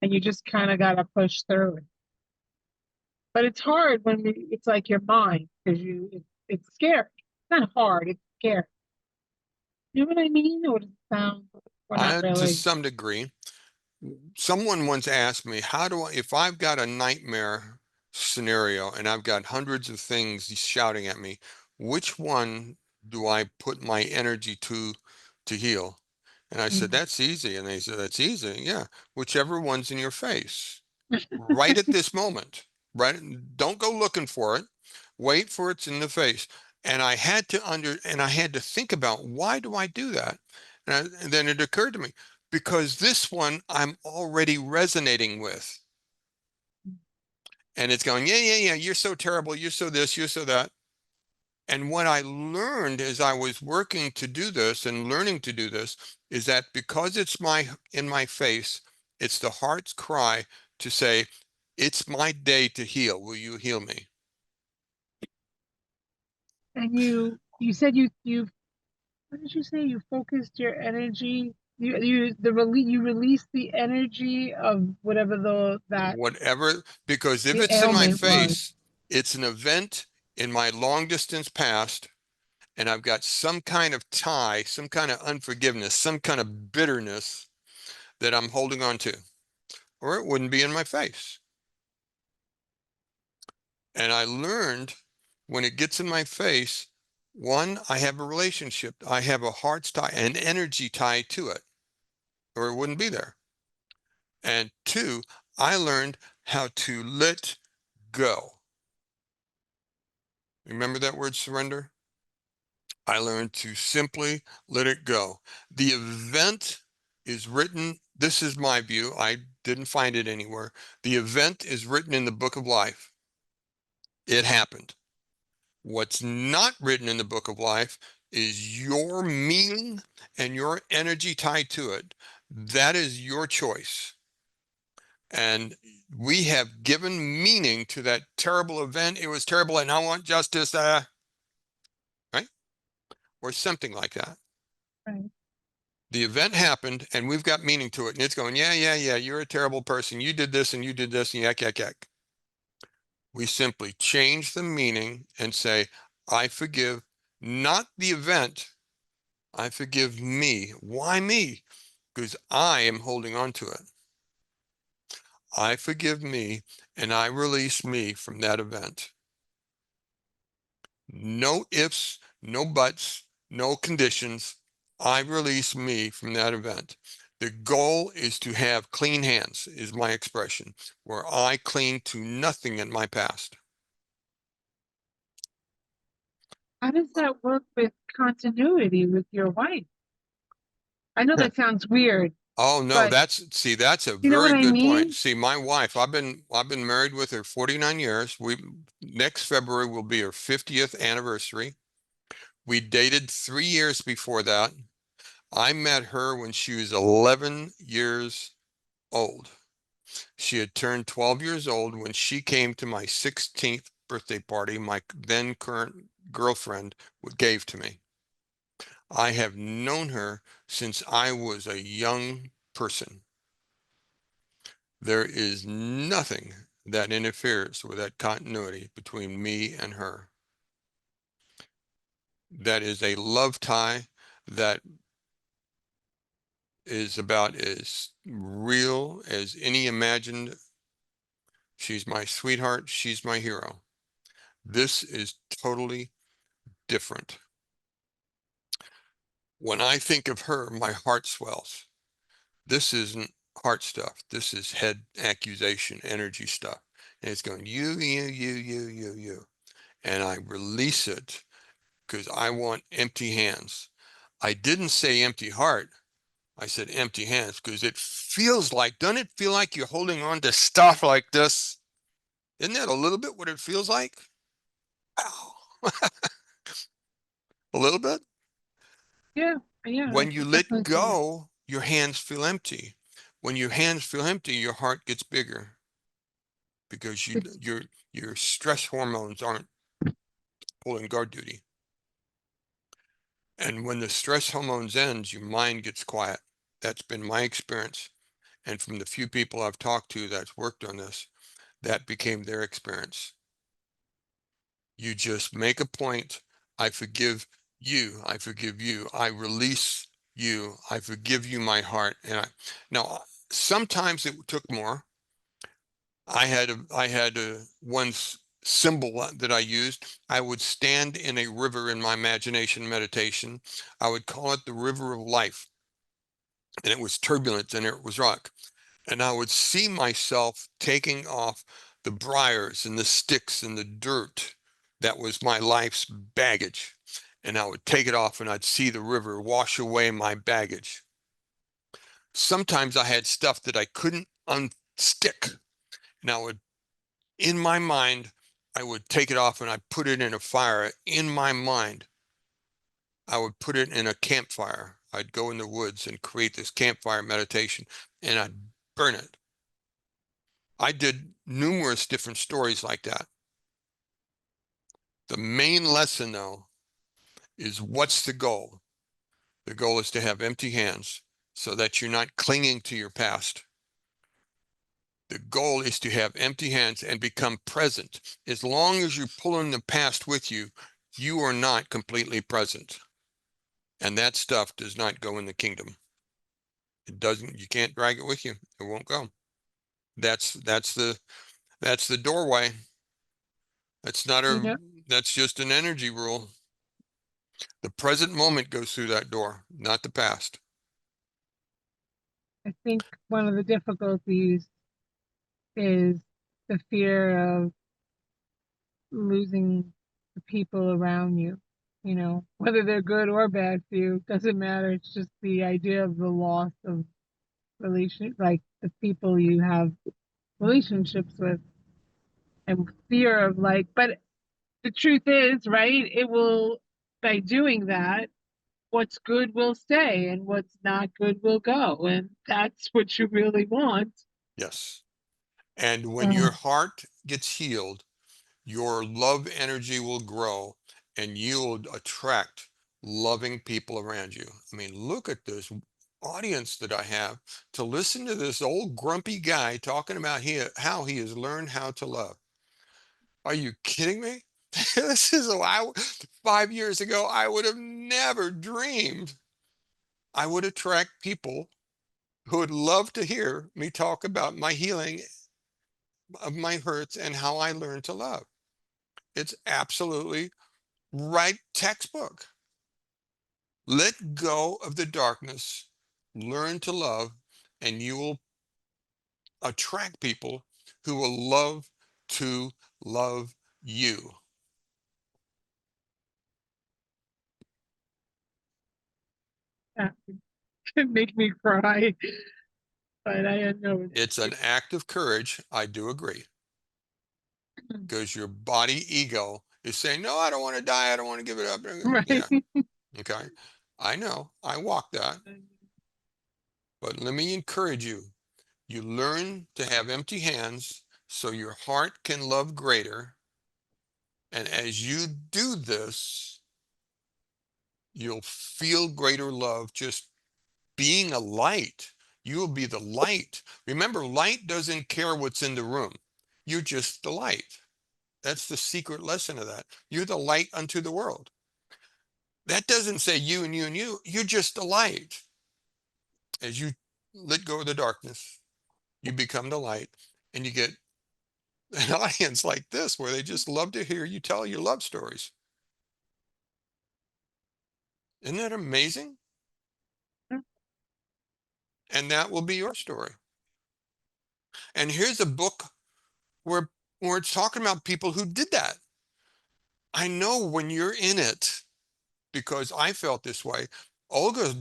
And you just kind of gotta push through it. But it's hard when it's like your mind, because it's scary. It's not hard, it's scary. You know what I mean? Or does it sound, or not To really? some degree, someone once asked me, if I've got a nightmare scenario and I've got hundreds of things shouting at me, which one do I put my energy to heal? And I said, that's easy. And they said, that's easy. Yeah. Whichever one's in your face right at this moment, right? Don't go looking for it. Wait for it's in the face. And I had to think about, why do I do that? And then it occurred to me, because this one I'm already resonating with. And it's going, yeah, yeah, yeah, you're so terrible. You're so this, you're so that. And what I learned as I was working to do this and learning to do this is that because it's in my face, it's the heart's cry to say, it's my day to heal. Will you heal me? And you said you what did you say? You focused your energy. You release the energy of whatever that Whatever, because if the it's in my ailment was. face, it's an event in my long distance past, and I've got some kind of tie, some kind of unforgiveness, some kind of bitterness that I'm holding on to, or it wouldn't be in my face. And I learned, when it gets in my face, one, I have a relationship. I have a heart's tie, an energy tie to it, or it wouldn't be there. And two, I learned how to let go. Remember that word, surrender? I learned to simply let it go. The event is written, this is my view, I didn't find it anywhere. The event is written in the book of life. It happened. What's not written in the book of life is your meaning and your energy tied to it. That is your choice. And we have given meaning to that terrible event. It was terrible and I want justice, right? Or something like that. Right. The event happened and we've got meaning to it. And it's going, yeah, yeah, yeah, you're a terrible person. You did this and you did this and yak, yak, yak. We simply change the meaning and say, I forgive not the event. I forgive me. Why me? Because I am holding on to it. I forgive me and I release me from that event. No ifs, no buts, no conditions. I release me from that event. The goal is to have clean hands, is my expression, where I cling to nothing in my past. How does that work with continuity with your wife? I know Yeah. that sounds weird. Oh no, But that's a you know what very I good point. mean? See, my wife, I've been married with her 49 years. Next February will be her 50th anniversary. We dated 3 years before that. I met her when she was 11 years old. She had turned 12 years old when she came to my 16th birthday party my then current girlfriend gave to me. I have known her since I was a young person. There is nothing that interferes with that continuity between me and her. That is a love tie that is about as real as any imagined. She's my sweetheart. She's my hero. This is totally different. When I think of her, my heart swells. This isn't heart stuff. This is head accusation, energy stuff. And it's going, you. And I release it because I want empty hands. I didn't say empty heart. I said empty hands because it feels like, doesn't it feel like you're holding on to stuff like this? Isn't that a little bit what it feels like? Ow. A little bit. Yeah, yeah, I When you can let definitely see that. go, your hands feel empty. When your hands feel empty, your heart gets bigger because It's your stress hormones aren't pulling guard duty. And when the stress hormones ends, your mind gets quiet. That's been my experience. And from the few people I've talked to that's worked on this, that became their experience. You just make a point. I forgive you. I forgive you. I release you. I forgive you my heart. Now, sometimes it took more. I had a one symbol that I used. I would stand in a river in my imagination meditation. I would call it the river of life. And it was turbulent and it was rock. And I would see myself taking off the briars and the sticks and the dirt that was my life's baggage. And I would take it off and I'd see the river wash away my baggage. Sometimes I had stuff that I couldn't unstick. And I would, in my mind, I would take it off and I'd put it in a fire. In my mind, I would put it in a campfire. I'd go in the woods and create this campfire meditation and I'd burn it. I did numerous different stories like that. The main lesson, though, is what's the goal? The goal is to have empty hands so that you're not clinging to your past. The goal is to have empty hands and become present. As long as you're pulling the past with you, you are not completely present. And that stuff does not go in the kingdom. It doesn't, you can't drag it with you. It won't go. That's the doorway. That's not you a know, that's just an energy rule. The present moment goes through that door, not the past. I think one of the difficulties is the fear of losing the people around you. You know, whether they're good or bad for you, doesn't matter. It's just the idea of the loss of like the people you have relationships with, and fear of like, but the truth is, right? It will, by doing that, what's good will stay and what's not good will go. And that's what you really want. Yes. And when Uh, your heart gets healed, your love energy will grow and you'll attract loving people around you. I mean, look at this audience that I have to listen to this old grumpy guy talking about how he has learned how to love. Are you kidding me? This is 5 years ago, I would have never dreamed I would attract people who would love to hear me talk about my healing of my hurts and how I learned to love. It's absolutely right textbook. Let go of the darkness, learn to love, and you will attract people who will love to love you. yeah. can make me cry. But I know It's an act of courage. I do agree. Because your body ego is saying, no, I don't want to die. I don't want to give it up. right. Yeah. Okay. I know. I walk that. But let me encourage you. You learn to have empty hands so your heart can love greater. And as you do this, you'll feel greater love just being a light. You will be the light. Remember, light doesn't care what's in the room. You're just the light. That's the secret lesson of that. You're the light unto the world. That doesn't say you and you and you. You're just the light. As you let go of the darkness, you become the light, and you get an audience like this where they just love to hear you tell your love stories. Isn't that amazing? And that will be your story. And here's a book where it's talking about people who did that. I know when you're in it, because I felt this way. Olga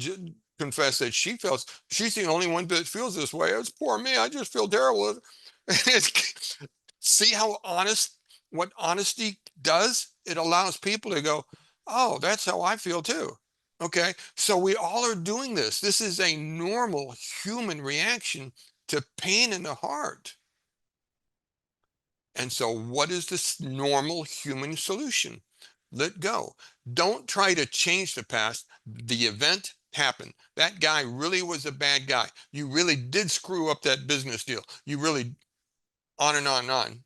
confessed that she's the only one that feels this way. It's poor me. I just feel terrible. See how what honesty does? It allows people to go, oh, that's how I feel too. Okay. So we all are doing this. This is a normal human reaction to pain in the heart. And so what is this normal human solution? Let go. Don't try to change the past. The event happened. That guy really was a bad guy. You really did screw up that business deal. You really, on and on and on.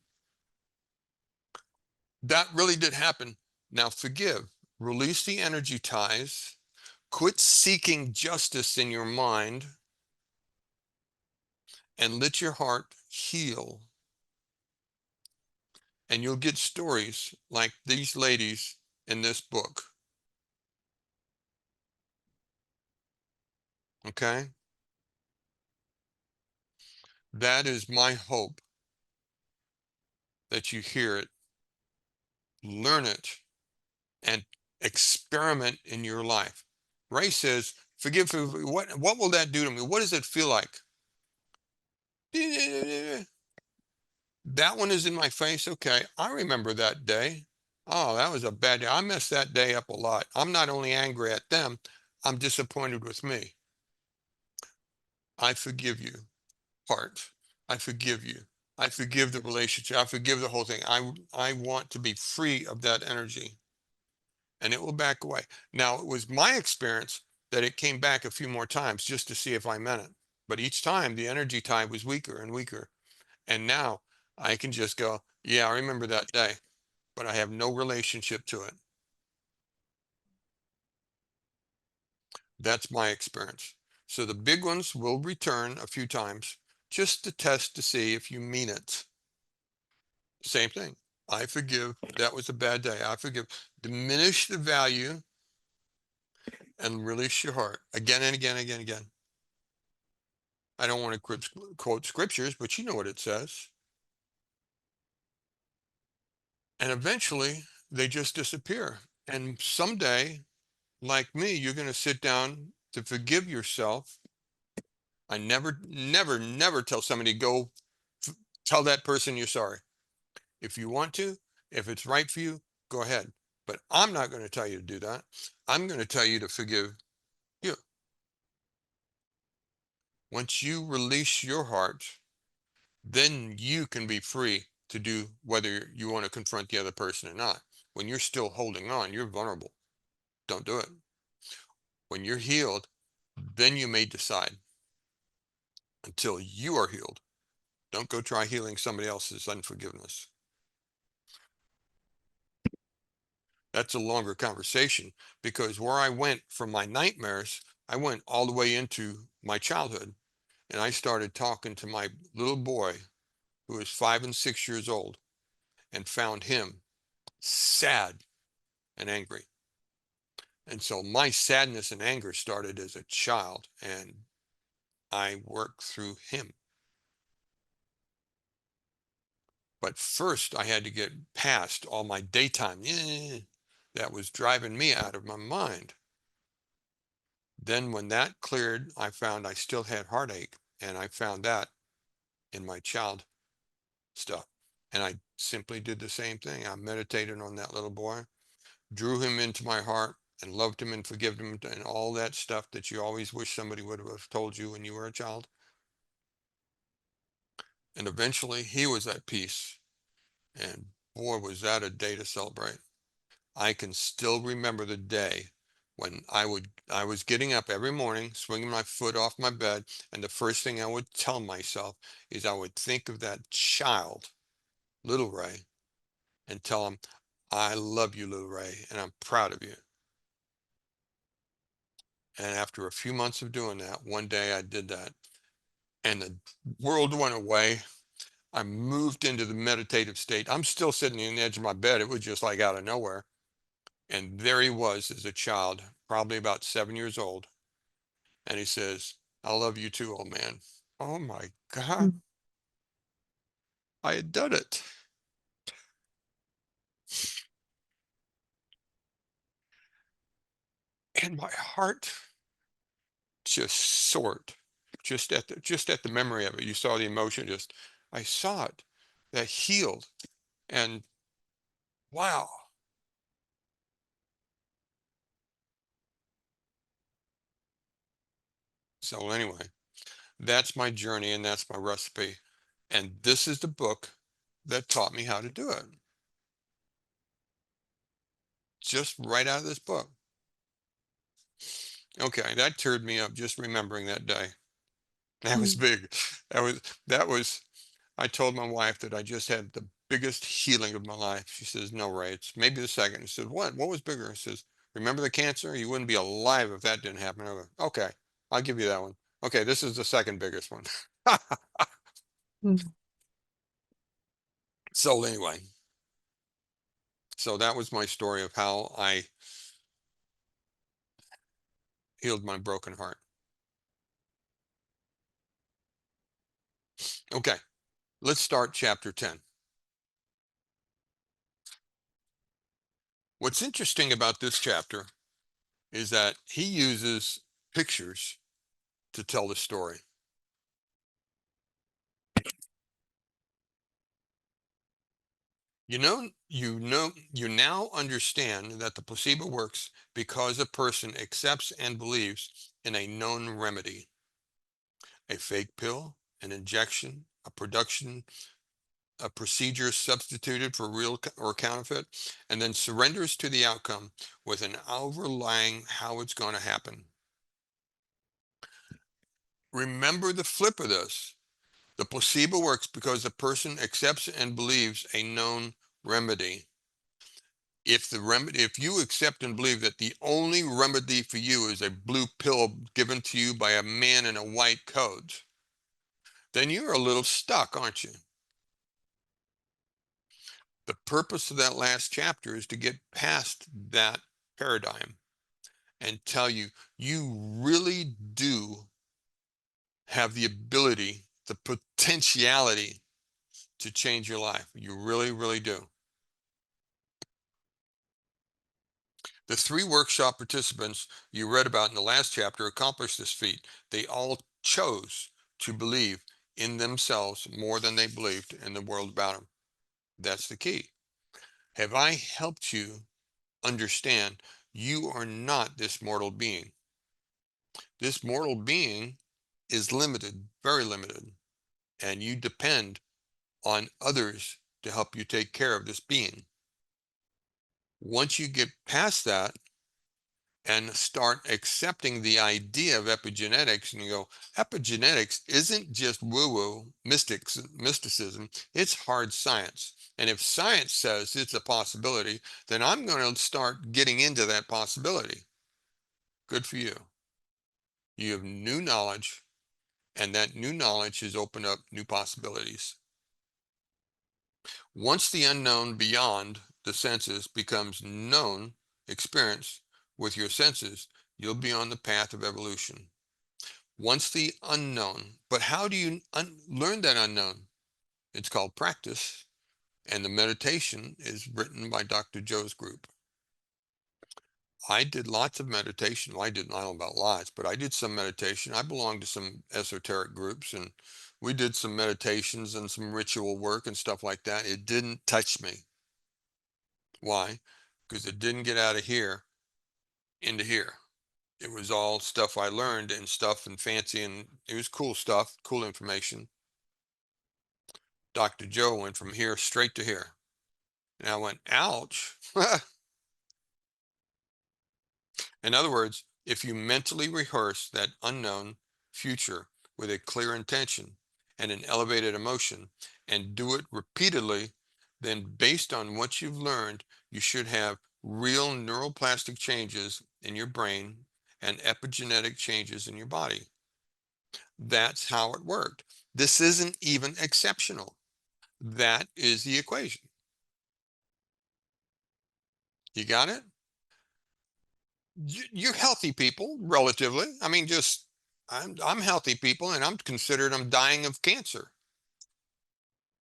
That really did happen. Now forgive. Release the energy ties. Quit seeking justice in your mind. And let your heart heal. And you'll get stories like these ladies in this book. Okay? That is my hope, that you hear it, learn it, and experiment in your life. Ray says, forgive, what will that do to me? What does it feel like? That one is in my face. Okay, I remember that day. Oh, that was a bad day. I messed that day up a lot. I'm not only angry at them, I'm disappointed with me. I forgive you, heart. I forgive you. I forgive the relationship. I forgive the whole thing. I want to be free of that energy. And it will back away. Now, it was my experience that it came back a few more times just to see if I meant it. But each time the energy tide was weaker and weaker. And now I can just go, yeah, I remember that day, but I have no relationship to it. That's my experience. So the big ones will return a few times just to test to see if you mean it. Same thing. I forgive. That was a bad day. I forgive. Diminish the value and release your heart again and again, again, again. I don't want to quote scriptures, but you know what it says. And eventually they just disappear. And someday, like me, you're going to sit down to forgive yourself. I never tell somebody, go tell that person you're sorry. If you want to, if it's right for you, go ahead. But I'm not going to tell you to do that. I'm going to tell you to forgive you. Once you release your heart, then you can be free to do whether you want to confront the other person or not. When you're still holding on, you're vulnerable. Don't do it. When you're healed, then you may decide. Until you are healed, don't go try healing somebody else's unforgiveness. That's a longer conversation, because where I went from my nightmares, I went all the way into my childhood, and I started talking to my little boy who was 5 and 6 years old, and found him sad and angry. And so my sadness and anger started as a child, and I worked through him. But first, I had to get past all my daytime that was driving me out of my mind. Then when that cleared, I found I still had heartache, and I found that in my child stuff. And I simply did the same thing. I meditated on that little boy, drew him into my heart, and loved him and forgave him and all that stuff that you always wish somebody would have told you when you were a child. And eventually he was at peace. And boy, was that a day to celebrate. I can still remember the day when I was getting up every morning, swinging my foot off my bed, and the first thing I would tell myself is I would think of that child, little Ray, and tell him, I love you, little Ray, and I'm proud of you. And after a few months of doing that, one day I did that, and the world went away. I moved into the meditative state. I'm still sitting on the edge of my bed. It was just like out of nowhere. And there he was as a child, probably about 7 years old. And he says, I love you too, old man. Oh my God, Mm. I had done it. And my heart just soared just at the memory of it. You saw the emotion, just I saw it, that healed. And wow. So anyway, that's my journey and that's my recipe. And this is the book that taught me how to do it. Just right out of this book. Okay, that teared me up just remembering that day. That was Mm. big. That was I told my wife that I just had the biggest healing of my life. She says, no, Ray, it's maybe the second. She says, what? What was bigger? She says, remember the cancer? You wouldn't be alive if that didn't happen. I go, okay, I'll give you that one. Okay, this is the second biggest one. Mm. So anyway, so that was my story of how I healed my broken heart. Okay, let's start chapter 10. What's interesting about this chapter is that he uses pictures to tell the story. You now understand that the placebo works because a person accepts and believes in a known remedy, a fake pill, an injection, a procedure substituted for real or counterfeit, and then surrenders to the outcome with an overlying how it's going to happen. Remember the flip of this. The placebo works because the person accepts and believes a known remedy. If you accept and believe that the only remedy for you is a blue pill given to you by a man in a white coat, then you're a little stuck, aren't you? The purpose of that last chapter is to get past that paradigm and tell you, you really do have the ability, the potentiality to change your life. You really, really do. The 3 workshop participants you read about in the last chapter accomplished this feat. They all chose to believe in themselves more than they believed in the world about them. That's the key. Have I helped you understand you are not this mortal being? This mortal being is limited, very limited, and you depend on others to help you take care of this being. Once you get past that, and start accepting the idea of epigenetics, and you go, epigenetics isn't just woo-woo mysticism, it's hard science. And if science says it's a possibility, then I'm going to start getting into that possibility. Good for you. You have new knowledge, and that new knowledge has opened up new possibilities. Once the unknown beyond the senses becomes known experience with your senses, you'll be on the path of evolution. Once the unknown, but how do you learn that unknown? It's called practice, and the meditation is written by Dr. Joe's group. I did lots of meditation. Well, I don't know about lots, but I did some meditation. I belonged to some esoteric groups, and we did some meditations and some ritual work and stuff like that. It didn't touch me. Why? Because it didn't get out of here into here. It was all stuff I learned and stuff and fancy, and it was cool stuff, cool information. Dr. Joe went from here straight to here. And I went, ouch. In other words, if you mentally rehearse that unknown future with a clear intention and an elevated emotion and do it repeatedly, then based on what you've learned, you should have real neuroplastic changes in your brain and epigenetic changes in your body. That's how it worked. This isn't even exceptional. That is the equation. You got it? You're healthy people, relatively. I mean, just I'm healthy people, and I'm dying of cancer.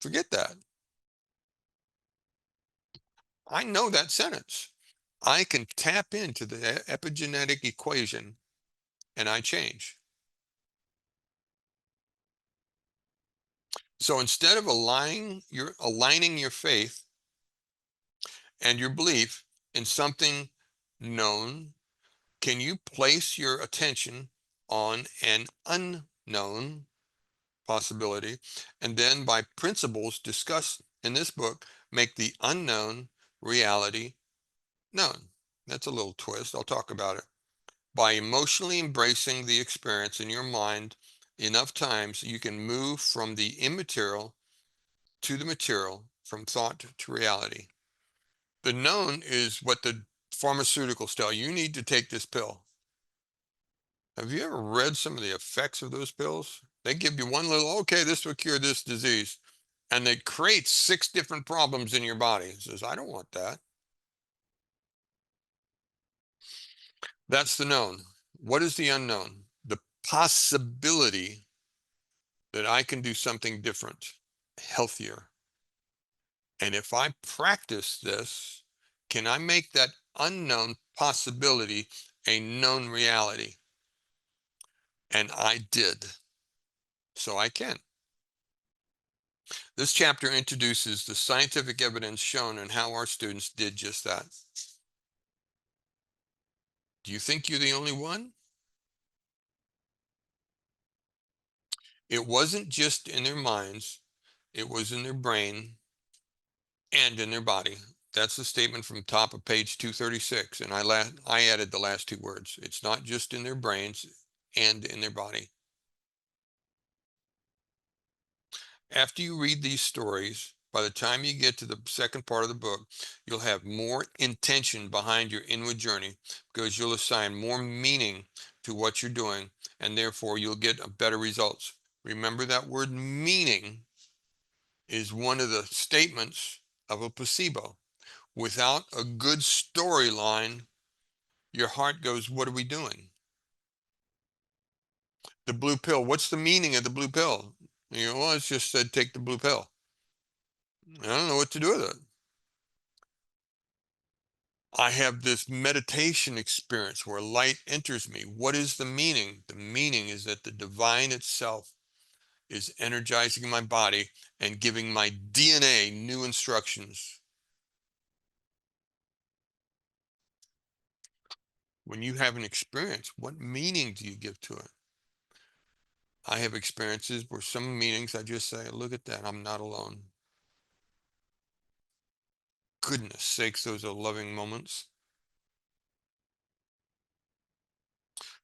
Forget that. I know that sentence. I can tap into the epigenetic equation, and I change. So instead of aligning your faith and your belief in something known, can you place your attention on an unknown possibility, and then by principles discussed in this book, make the unknown reality known? That's a little twist. I'll talk about it. By emotionally embracing the experience in your mind enough times, you can move from the immaterial to the material, from thought to reality. The known is what the pharmaceuticals tell you. You need to take this pill. Have you ever read some of the effects of those pills? They give you one little, okay, this will cure this disease. And they create 6 different problems in your body. It says, I don't want that. That's the known. What is the unknown? The possibility that I can do something different, healthier. And if I practice this, can I make that unknown possibility a known reality? And I did. So I can. This chapter introduces the scientific evidence shown on how our students did just that. Do you think you're the only one? It wasn't just in their minds, it was in their brain and in their body. That's the statement from top of page 236. And I added the last 2 words. It's not just in their brains and in their body. After you read these stories, by the time you get to the second part of the book, you'll have more intention behind your inward journey, because you'll assign more meaning to what you're doing, and therefore you'll get better results. Remember, that word meaning is one of the statements of a placebo. Without a good storyline, your heart goes, what are we doing? The blue pill, what's the meaning of the blue pill? You know, well, it's just said, take the blue pill. I don't know what to do with it. I have this meditation experience where light enters me. What is the meaning? The meaning is that the divine itself is energizing my body and giving my DNA new instructions. When you have an experience, what meaning do you give to it? I have experiences where some meanings I just say, look at that, I'm not alone. Goodness sakes, those are loving moments.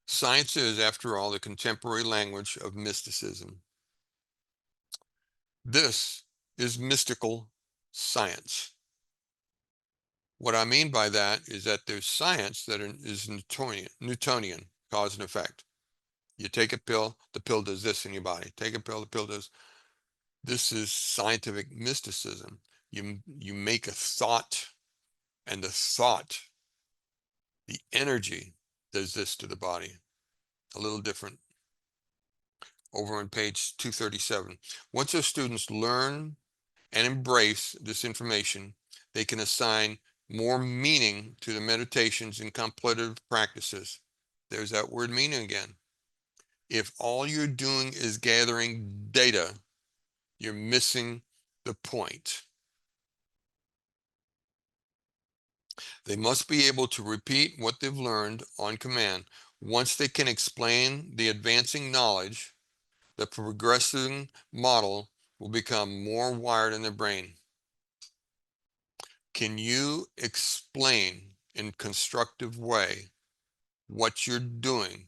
Science is, after all, the contemporary language of mysticism. This is mystical science. What I mean by that is that there's science that is Newtonian, cause and effect. You take a pill, the pill does this in your body. Take a pill, the pill does. This is scientific mysticism. You make a thought, and the thought, the energy, does this to the body. A little different. Over on page 237. Once our students learn and embrace this information, they can assign more meaning to the meditations and contemplative practices. There's that word meaning again. If all you're doing is gathering data, you're missing the point. They must be able to repeat what they've learned on command. Once they can explain the advancing knowledge, the progressing model will become more wired in their brain. Can you explain in constructive way what you're doing?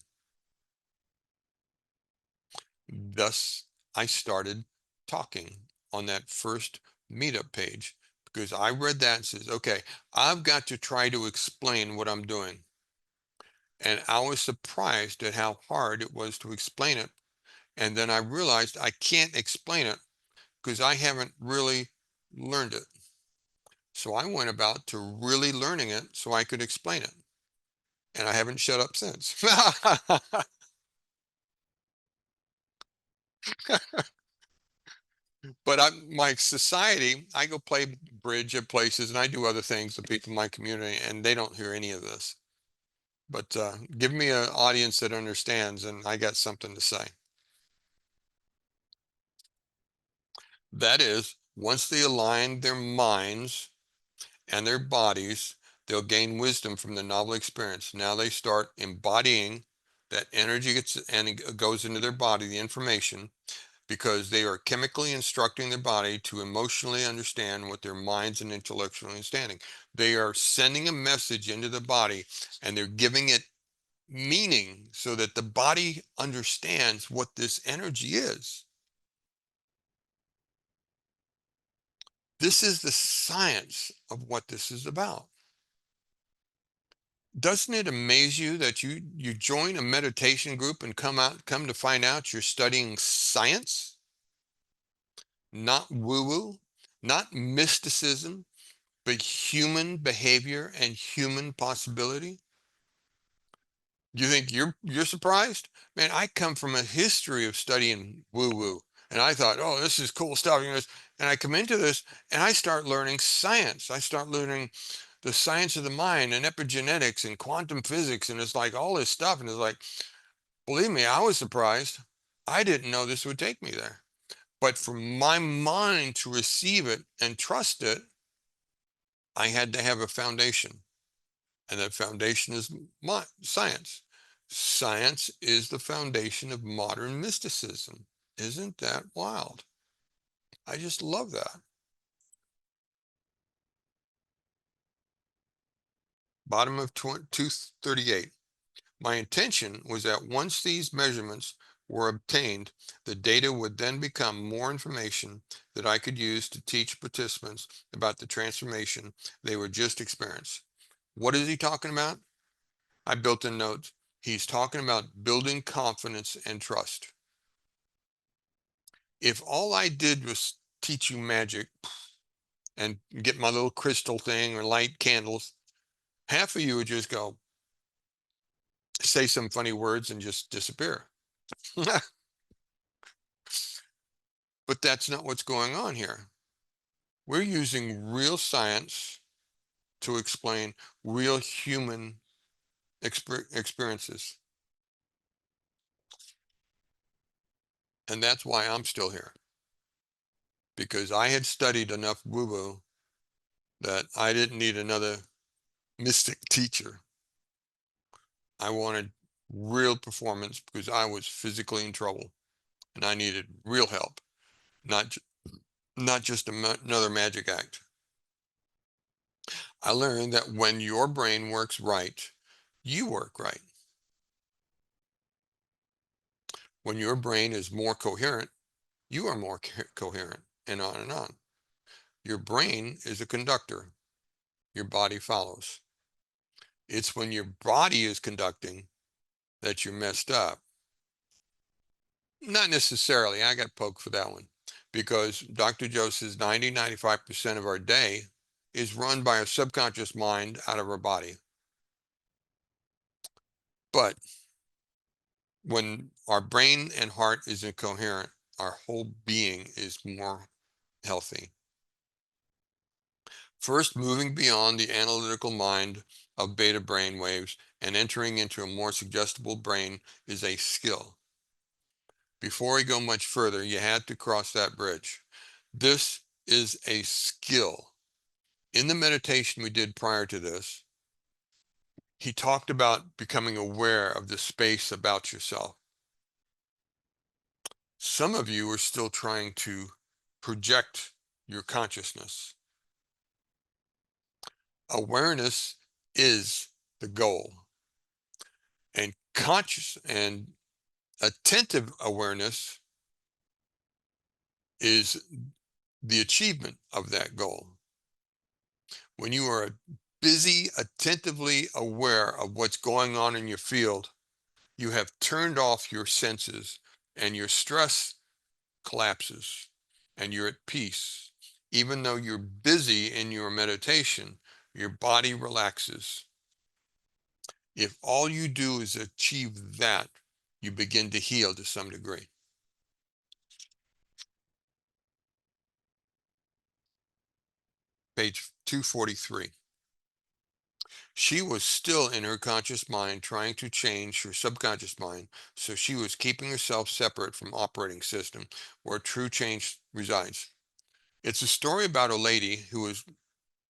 Thus, I started talking on that first meetup page because I read that and says, okay, I've got to try to explain what I'm doing. And I was surprised at how hard it was to explain it. And then I realized I can't explain it because I haven't really learned it. So I went about to really learning it so I could explain it. And I haven't shut up since. But my society, I go play bridge at places and I do other things to people in my community, and they don't hear any of this. But give me an audience that understands, and I got something to say. That is, once they align their minds and their bodies, they'll gain wisdom from the novel experience. Now they start embodying that energy and it goes into their body, the information, because they are chemically instructing their body to emotionally understand what their minds and intellectually understanding. They are sending a message into the body and they're giving it meaning so that the body understands what this energy is. This is the science of what this is about. Doesn't it amaze you that you join a meditation group and come to find out you're studying science, not woo-woo, not mysticism, but human behavior and human possibility? You think you're surprised? Man, I come from a history of studying woo-woo, and I thought, oh, this is cool stuff. And I come into this and I start learning science. I start learning the science of the mind and epigenetics and quantum physics, and it's like all this stuff. And it's like, believe me, I was surprised. I didn't know this would take me there. But for my mind to receive it and trust it, I had to have a foundation. And that foundation is science. Science is the foundation of modern mysticism. Isn't that wild? I just love that. Bottom of 238. My intention was that once these measurements were obtained, the data would then become more information that I could use to teach participants about the transformation they were just experiencing. What is he talking about? I built in notes. He's talking about building confidence and trust. If all I did was teach you magic and get my little crystal thing or light candles, half of you would just go say some funny words and just disappear. But that's not what's going on here. We're using real science to explain real human experiences. And that's why I'm still here. Because I had studied enough woo-woo that I didn't need another mystic teacher. I wanted real performance because I was physically in trouble and I needed real help, not just another magic act. I learned that when your brain works right, you work right. When your brain is more coherent, you are more coherent, and on and on. Your brain is a conductor. Your body follows. It's when your body is conducting that you're messed up. Not necessarily. I got poked for that one because Dr. Joe says 95% of our day is run by a subconscious mind out of our body. But when our brain and heart is incoherent, our whole being is more healthy. First, moving beyond the analytical mind of beta brain waves and entering into a more suggestible brain is a skill. Before we go much further, you had to cross that bridge. This is a skill. In the meditation we did prior to this, he talked about becoming aware of the space about yourself. Some of you are still trying to project your consciousness. Awareness is the goal. And conscious and attentive awareness is the achievement of that goal. When you are busy, attentively aware of what's going on in your field, you have turned off your senses and your stress collapses and you're at peace. Even though you're busy in your meditation, your body relaxes. If all you do is achieve that, you begin to heal to some degree. Page 243. She was still in her conscious mind trying to change her subconscious mind, so she was keeping herself separate from operating system where true change resides. It's a story about a lady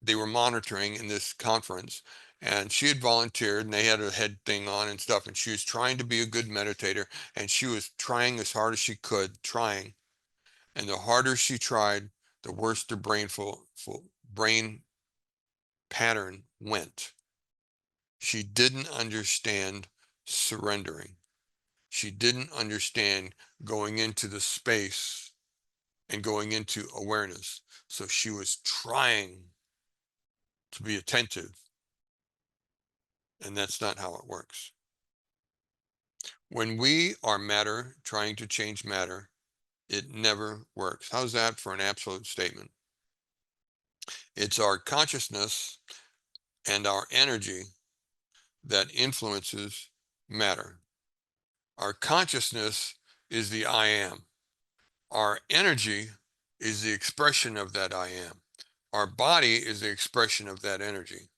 they were monitoring in this conference, and she had volunteered and they had a head thing on and stuff, and she was trying to be a good meditator, and she was trying as hard as she could, and the harder she tried, the worse the brain pattern went. She didn't understand surrendering. She didn't understand going into the space and going into awareness. So she was trying to be attentive, and that's not how it works. When we are matter trying to change matter, it never works. How's that for an absolute statement? It's our consciousness and our energy that influences matter. Our consciousness is the I am. Our energy is the expression of that I am. Our body is the expression of that energy.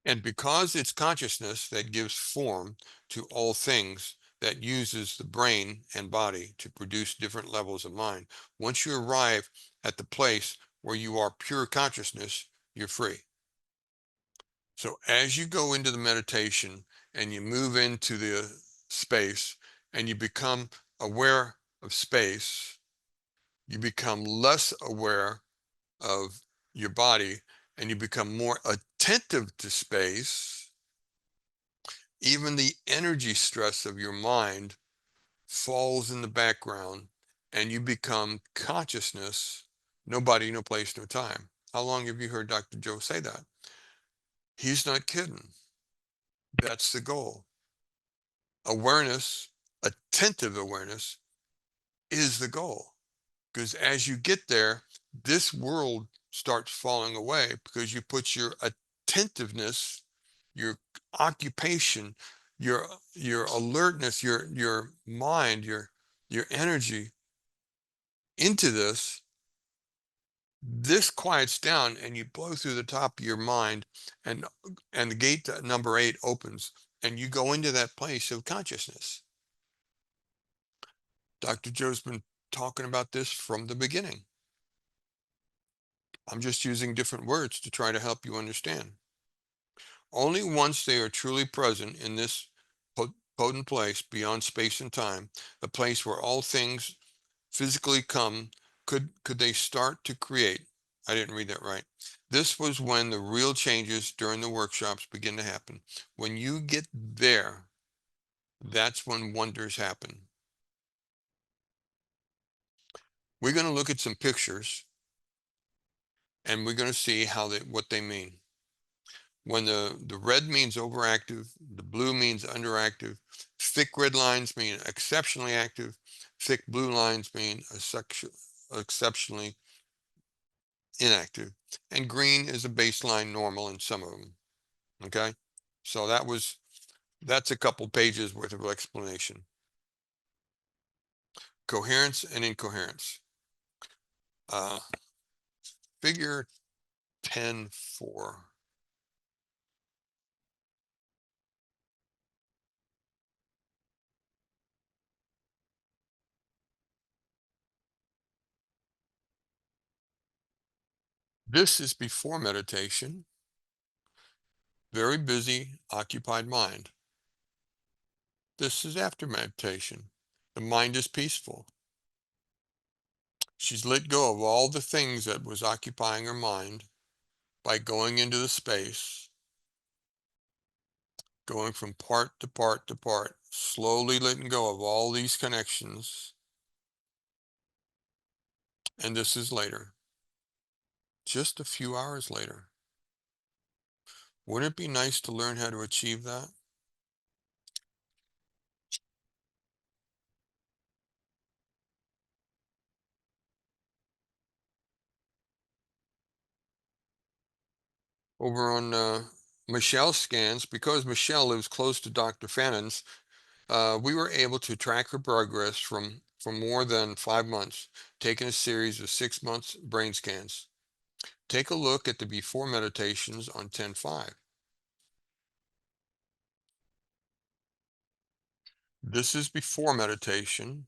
And because it's consciousness that gives form to all things, that uses the brain and body to produce different levels of mind, once you arrive at the place where you are pure consciousness, you're free. So as you go into the meditation and you move into the space and you become aware of space, you become less aware of your body and you become more attentive to space. Even the energy stress of your mind falls in the background and you become consciousness, no body, no place, no time. How long have you heard Dr. Joe say that? He's not kidding. That's the goal. Awareness, attentive awareness, is the goal. Because as you get there, this world starts falling away because you put your attentiveness, your occupation, your alertness, your mind, your energy into this. This quiets down and you blow through the top of your mind, and the gate number 8 opens and you go into that place of consciousness. Dr. Joe's been talking about this from the beginning. I'm just using different words to try to help you understand. Only once they are truly present in this potent place beyond space and time, the place where all things physically come, could they start to create. I didn't read that right. This was when the real changes during the workshops begin to happen. When you get there, that's when wonders happen. We're going to look at some pictures and we're going to see what they mean. When the red means overactive, the blue means underactive, thick red lines mean exceptionally active, thick blue lines mean exceptionally inactive, and green is a baseline normal in some of them. Okay, so that's a couple pages worth of explanation. coherence and incoherence. Figure 10.4. This is before meditation. Very busy, occupied mind. This is after meditation. The mind is peaceful. She's let go of all the things that was occupying her mind by going into the space, going from part to part to part, slowly letting go of all these connections. And this is later, just a few hours later. Wouldn't it be nice to learn how to achieve that? Over on Michelle's scans, because Michelle lives close to Dr. Fannon's, we were able to track her progress for more than 5 months, taking a series of 6 months brain scans. Take a look at the before meditations on 10.5. This is before meditation.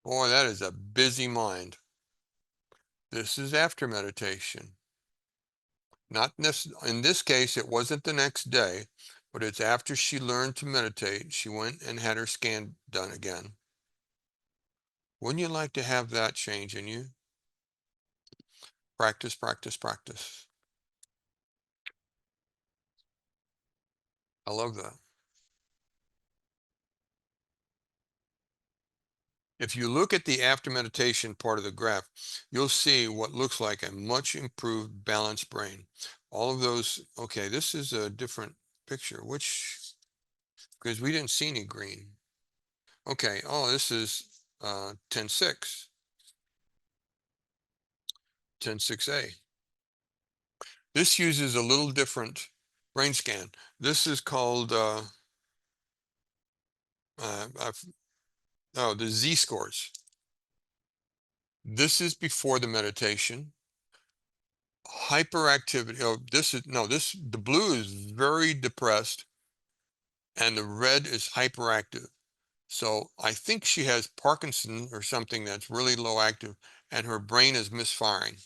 Boy, that is a busy mind. This is after meditation. Not in this case, it wasn't the next day, but it's after she learned to meditate. She went and had her scan done again. Wouldn't you like to have that change in you? Practice, practice, practice. I love that. If you look at the after meditation part of the graph, you'll see what looks like a much improved balanced brain. All of those, okay, this is a different picture, because we didn't see any green. Okay, oh, this is 10.6, 10.6a. This uses a little different brain scan. This is called, the Z-scores. This is before the meditation. Hyperactivity. Oh, the blue is very depressed and the red is hyperactive. So I think she has Parkinson or something that's really low active and her brain is misfiring.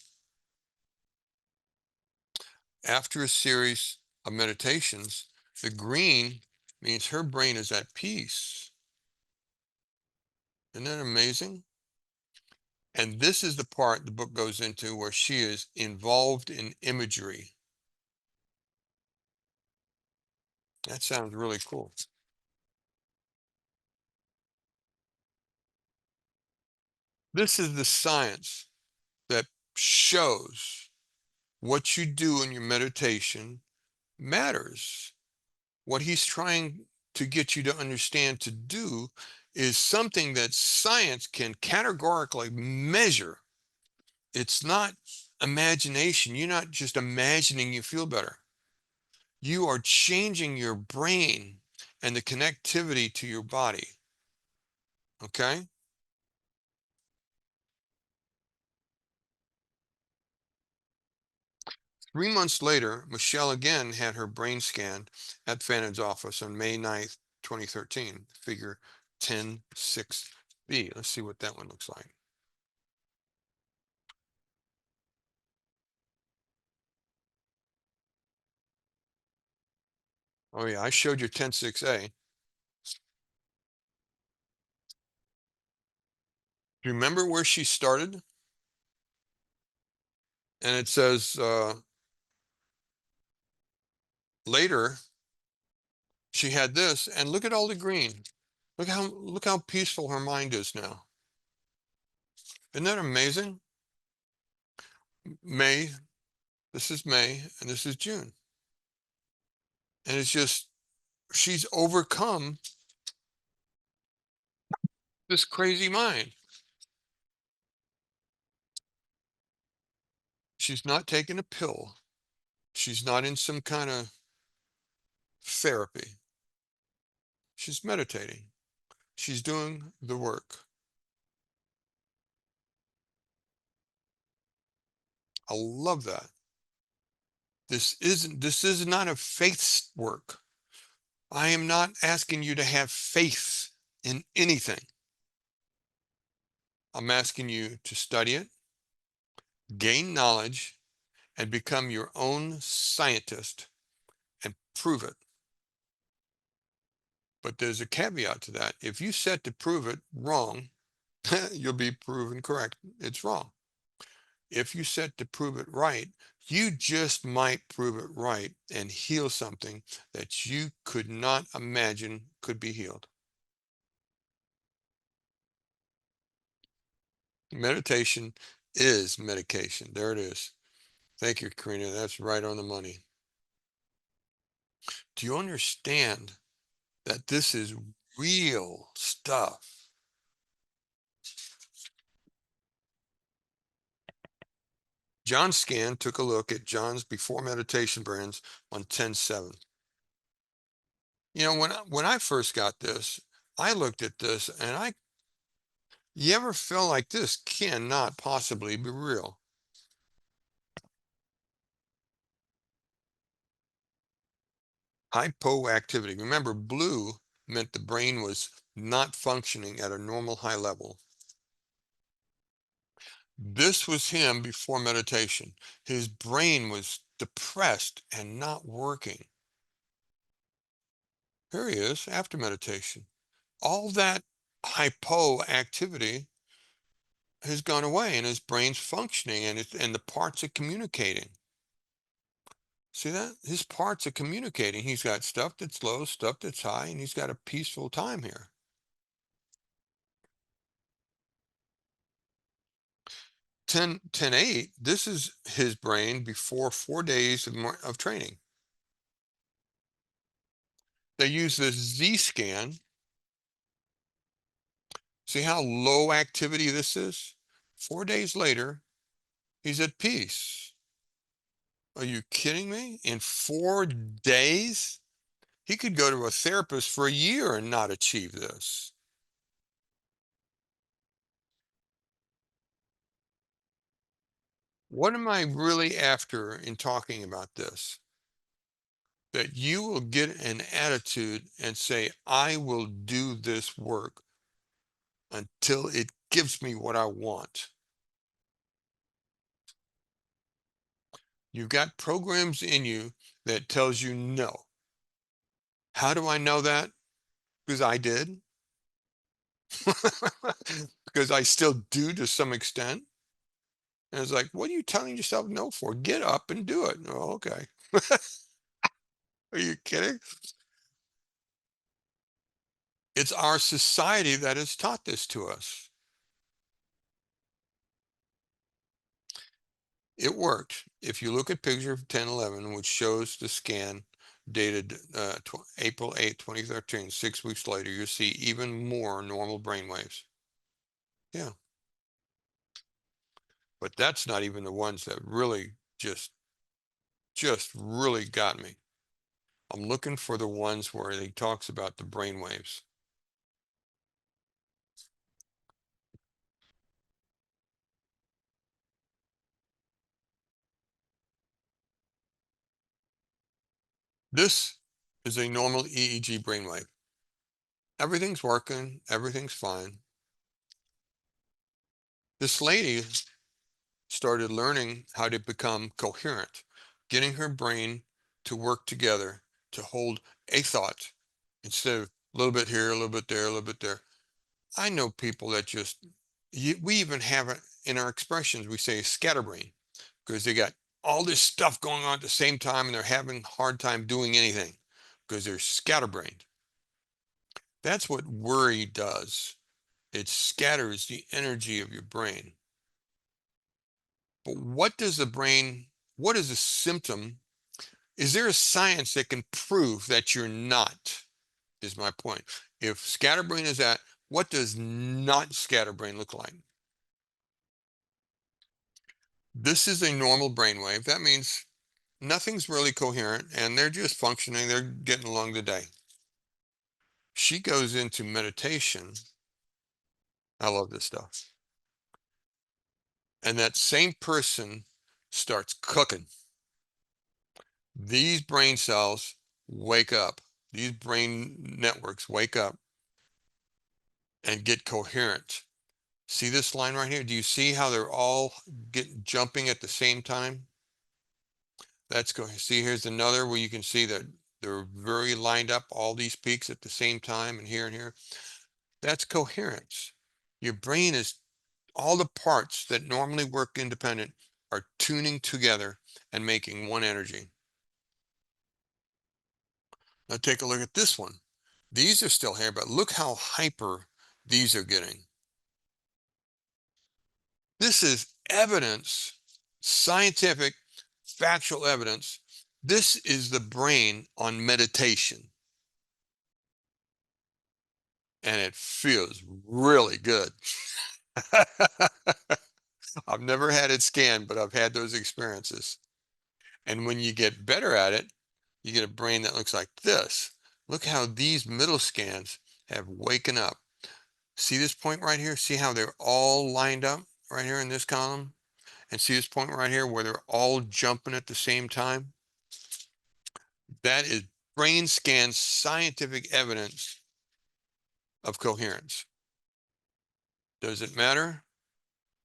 After a series of meditations, the green means her brain is at peace. Isn't that amazing? And this is the part the book goes into where she is involved in imagery. That sounds really cool. This is the science that shows what you do in your meditation matters. What he's trying to get you to understand to do is something that science can categorically measure. It's not imagination. You're not just imagining you feel better. You are changing your brain and the connectivity to your body. Okay? Three months later, Michelle again had her brain scanned at Fannon's office on May 9th, 2013, figure 10.6b. Let's see what that one looks like. Oh yeah, I showed you 10.6a. Do you remember where she started? And it says later she had this, and look at all the green. Look how peaceful her mind is now. Isn't that amazing? May, this is May, and this is June. And it's just, she's overcome this crazy mind. She's not taking a pill. She's not in some kind of therapy. She's meditating. She's doing the work. I love that. This is not a faith work. I am not asking you to have faith in anything. I'm asking you to study it, gain knowledge, and become your own scientist and prove it. But there's a caveat to that. If you set to prove it wrong, you'll be proven correct. It's wrong. If you set to prove it right, you just might prove it right and heal something that you could not imagine could be healed. Meditation is medication. There it is. Thank you, Karina. That's right on the money. Do you understand that this is real stuff? John Scan took a look at John's before meditation brands on 10/7. You know, when I first got this, I looked at this and you ever feel like this cannot possibly be real? Hypoactivity. Remember, blue meant the brain was not functioning at a normal high level. This was him before meditation. His brain was depressed and not working. Here he is after meditation. All that hypoactivity has gone away and his brain's functioning and the parts are communicating. See that? His parts are communicating. He's got stuff that's low, stuff that's high, and he's got a peaceful time here. 10/8, this is his brain before 4 days of training. They use this Z scan. See how low activity this is? 4 days later, he's at peace. Are you kidding me? In 4 days? He could go to a therapist for a year and not achieve this. What am I really after in talking about this? That you will get an attitude and say, I will do this work until it gives me what I want. You've got programs in you that tells you no. How do I know that? Because I did. Because I still do to some extent. And it's like, what are you telling yourself no for? Get up and do it. Oh, okay. Are you kidding? It's our society that has taught this to us. It worked. If you look at picture 1011, which shows the scan dated April 8, 2013, 6 weeks later, you see even more normal brain waves. Yeah. But that's not even the ones that really just really got me. I'm looking for the ones where he talks about the brain waves. This is a normal EEG brainwave. Everything's working, everything's fine. This lady started learning how to become coherent, getting her brain to work together to hold a thought instead of a little bit here, a little bit there, a little bit there. I know people that we even have it in our expressions. We say scatterbrain because they got all this stuff going on at the same time and they're having a hard time doing anything because they're scatterbrained. That's what worry does. It scatters the energy of your brain. But what is a symptom? Is there a science that can prove that you're not? Is my point. If scatterbrain is that, what does not scatterbrain look like? This is a normal brainwave. That means nothing's really coherent and they're just functioning. They're getting along the day. She goes into meditation. I love this stuff. And that same person starts cooking. These brain cells wake up. These brain networks wake up and get coherent. See this line right here? Do you see how they're all jumping at the same time? That's going. See, here's another where you can see that they're very lined up, all these peaks at the same time, and here. That's coherence. Your brain is, all the parts that normally work independent are tuning together and making one energy. Now take a look at this one. These are still here, but look how hyper these are getting. This is evidence, scientific, factual evidence. This is the brain on meditation. And it feels really good. I've never had it scanned, but I've had those experiences. And when you get better at it, you get a brain that looks like this. Look how these middle scans have waken up. See this point right here? See how they're all lined up right here in this column? And see this point right here where they're all jumping at the same time? That is brain scan scientific evidence of coherence. Does it matter?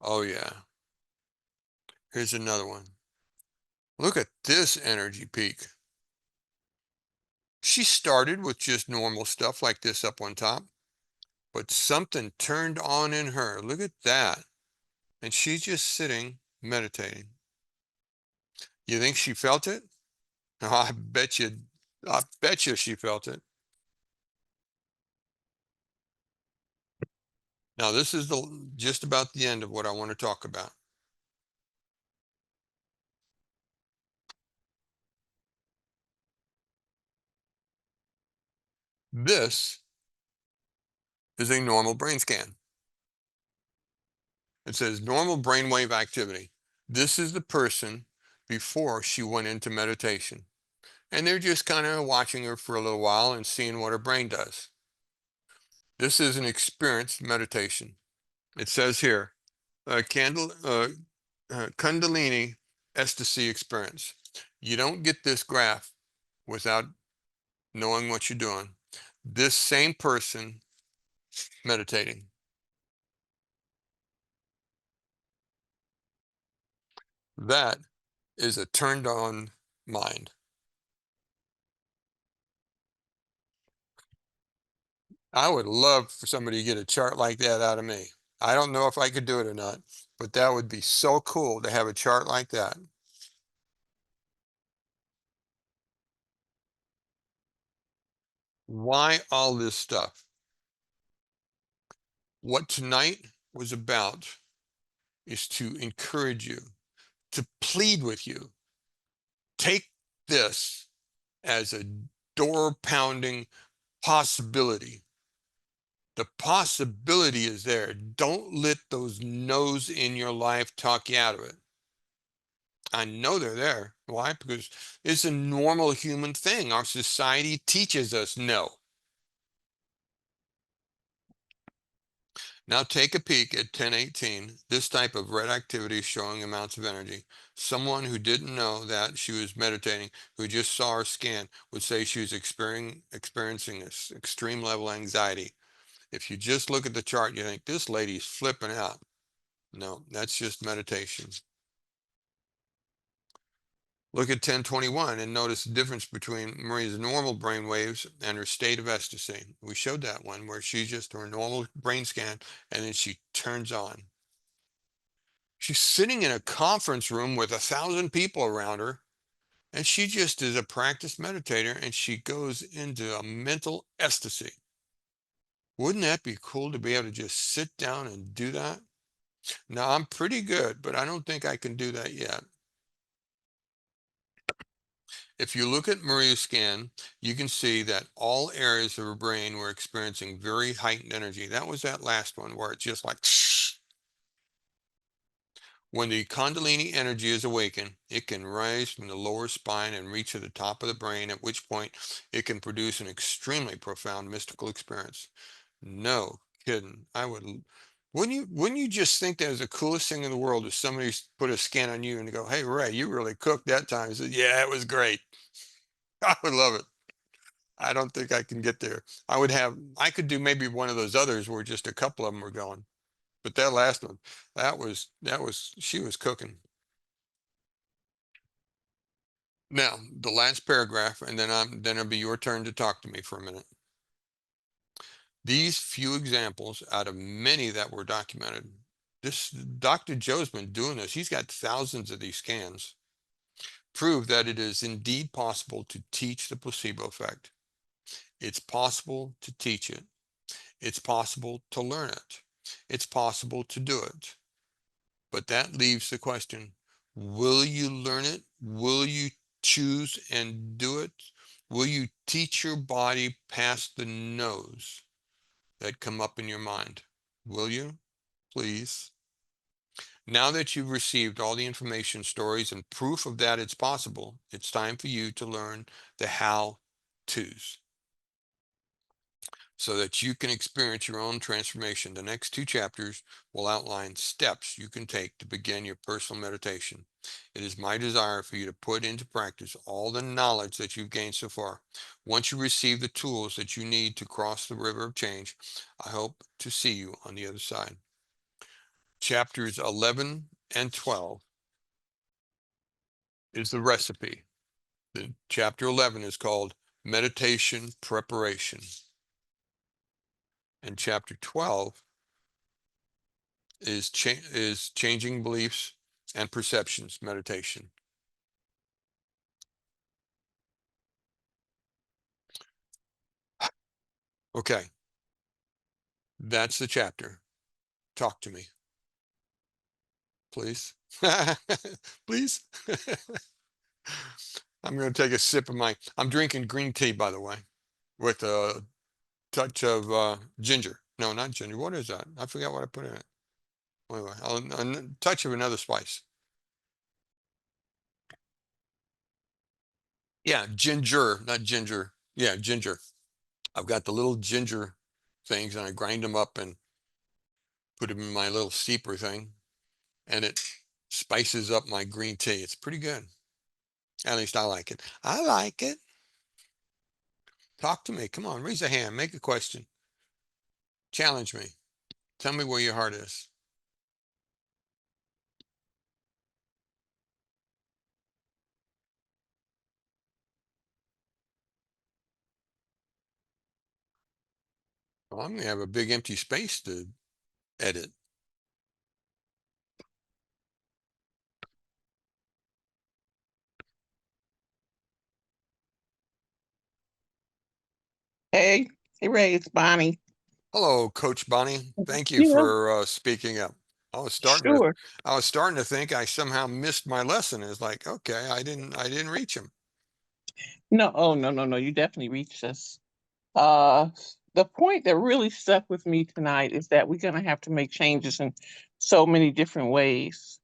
Oh yeah. Here's another one. Look at this energy peak. She started with just normal stuff like this up on top, but something turned on in her. Look at that. And she's just sitting, meditating. You think she felt it? Oh, I bet you she felt it. Now, this is just about the end of what I want to talk about. This is a normal brain scan. It says normal brainwave activity. This is the person before she went into meditation. And they're just kind of watching her for a little while and seeing what her brain does. This is an experienced meditation. It says here, Kundalini ecstasy experience. You don't get this graph without knowing what you're doing. This same person meditating. That is a turned on mind. I would love for somebody to get a chart like that out of me. I don't know if I could do it or not, but that would be so cool to have a chart like that. Why all this stuff? What tonight was about is to encourage you, to plead with you. Take this as a door pounding possibility. The possibility is there. Don't let those no's in your life talk you out of it. I know they're there. Why? Because it's a normal human thing. Our society teaches us no. Now take a peek at 1018. This type of red activity showing amounts of energy. Someone who didn't know that she was meditating, who just saw her scan, would say she was experiencing this extreme level of anxiety. If you just look at the chart, you think this lady's flipping out. No, that's just meditation. Look at 1021 and notice the difference between Maria's normal brain waves and her state of ecstasy. We showed that one where she's just her normal brain scan and then she turns on. She's sitting in a conference room with 1,000 people around her, and she just is a practiced meditator and she goes into a mental ecstasy. Wouldn't that be cool to be able to just sit down and do that? Now, I'm pretty good, but I don't think I can do that yet. If you look at Maria's scan, you can see that all areas of her brain were experiencing very heightened energy. That was that last one where it's just like, When the Kundalini energy is awakened, it can rise from the lower spine and reach to the top of the brain, at which point it can produce an extremely profound mystical experience. No kidding. Wouldn't you just think that was the coolest thing in the world if somebody put a scan on you and go, "Hey, Ray, you really cooked that time." I said, "Yeah, it was great." I would love it. I don't think I can get there. I could do maybe one of those others where just a couple of them were going. But that last one, she was cooking. Now, the last paragraph, and then it'll be your turn to talk to me for a minute. These few examples out of many that were documented. This Dr. Joe's been doing this. He's got thousands of these scans. Prove that it is indeed possible to teach the placebo effect. It's possible to teach it. It's possible to learn it. It's possible to do it. But that leaves the question, will you learn it? Will you choose and do it? Will you teach your body past the no's that come up in your mind? Will you? Please. Now that you've received all the information, stories, and proof of that it's possible, it's time for you to learn the how-tos so that you can experience your own transformation. The next 2 chapters will outline steps you can take to begin your personal meditation. It is my desire for you to put into practice all the knowledge that you've gained so far. Once you receive the tools that you need to cross the river of change, I hope to see you on the other side. Chapters 11 and 12 is the recipe. Chapter 11 is called Meditation Preparation. And chapter 12 is changing beliefs and perceptions meditation. Okay, that's the chapter. Talk to me, please. Please. I'm going to take a sip of I'm drinking green tea, by the way, with a touch of ginger. No, not ginger. What is that? I forgot what I put in it. Anyway, a touch of another spice. Yeah, ginger, not ginger. Yeah, ginger. I've got the little ginger things and I grind them up and put them in my little steeper thing, and it spices up my green tea. It's pretty good. At least I like it. I like it. Talk to me. Come on, raise a hand. Make a question. Challenge me. Tell me where your heart is. Well, I'm going to have a big empty space to edit. Hey, hey Ray, it's Bonnie. Hello, Coach Bonnie. Thank you Yeah, for speaking up. I was sure. starting to think I somehow missed my lesson. It's like, okay, I didn't reach him. No, oh no. You definitely reached us. Uh, the point that really stuck with me tonight is that we're gonna have to make changes in so many different ways,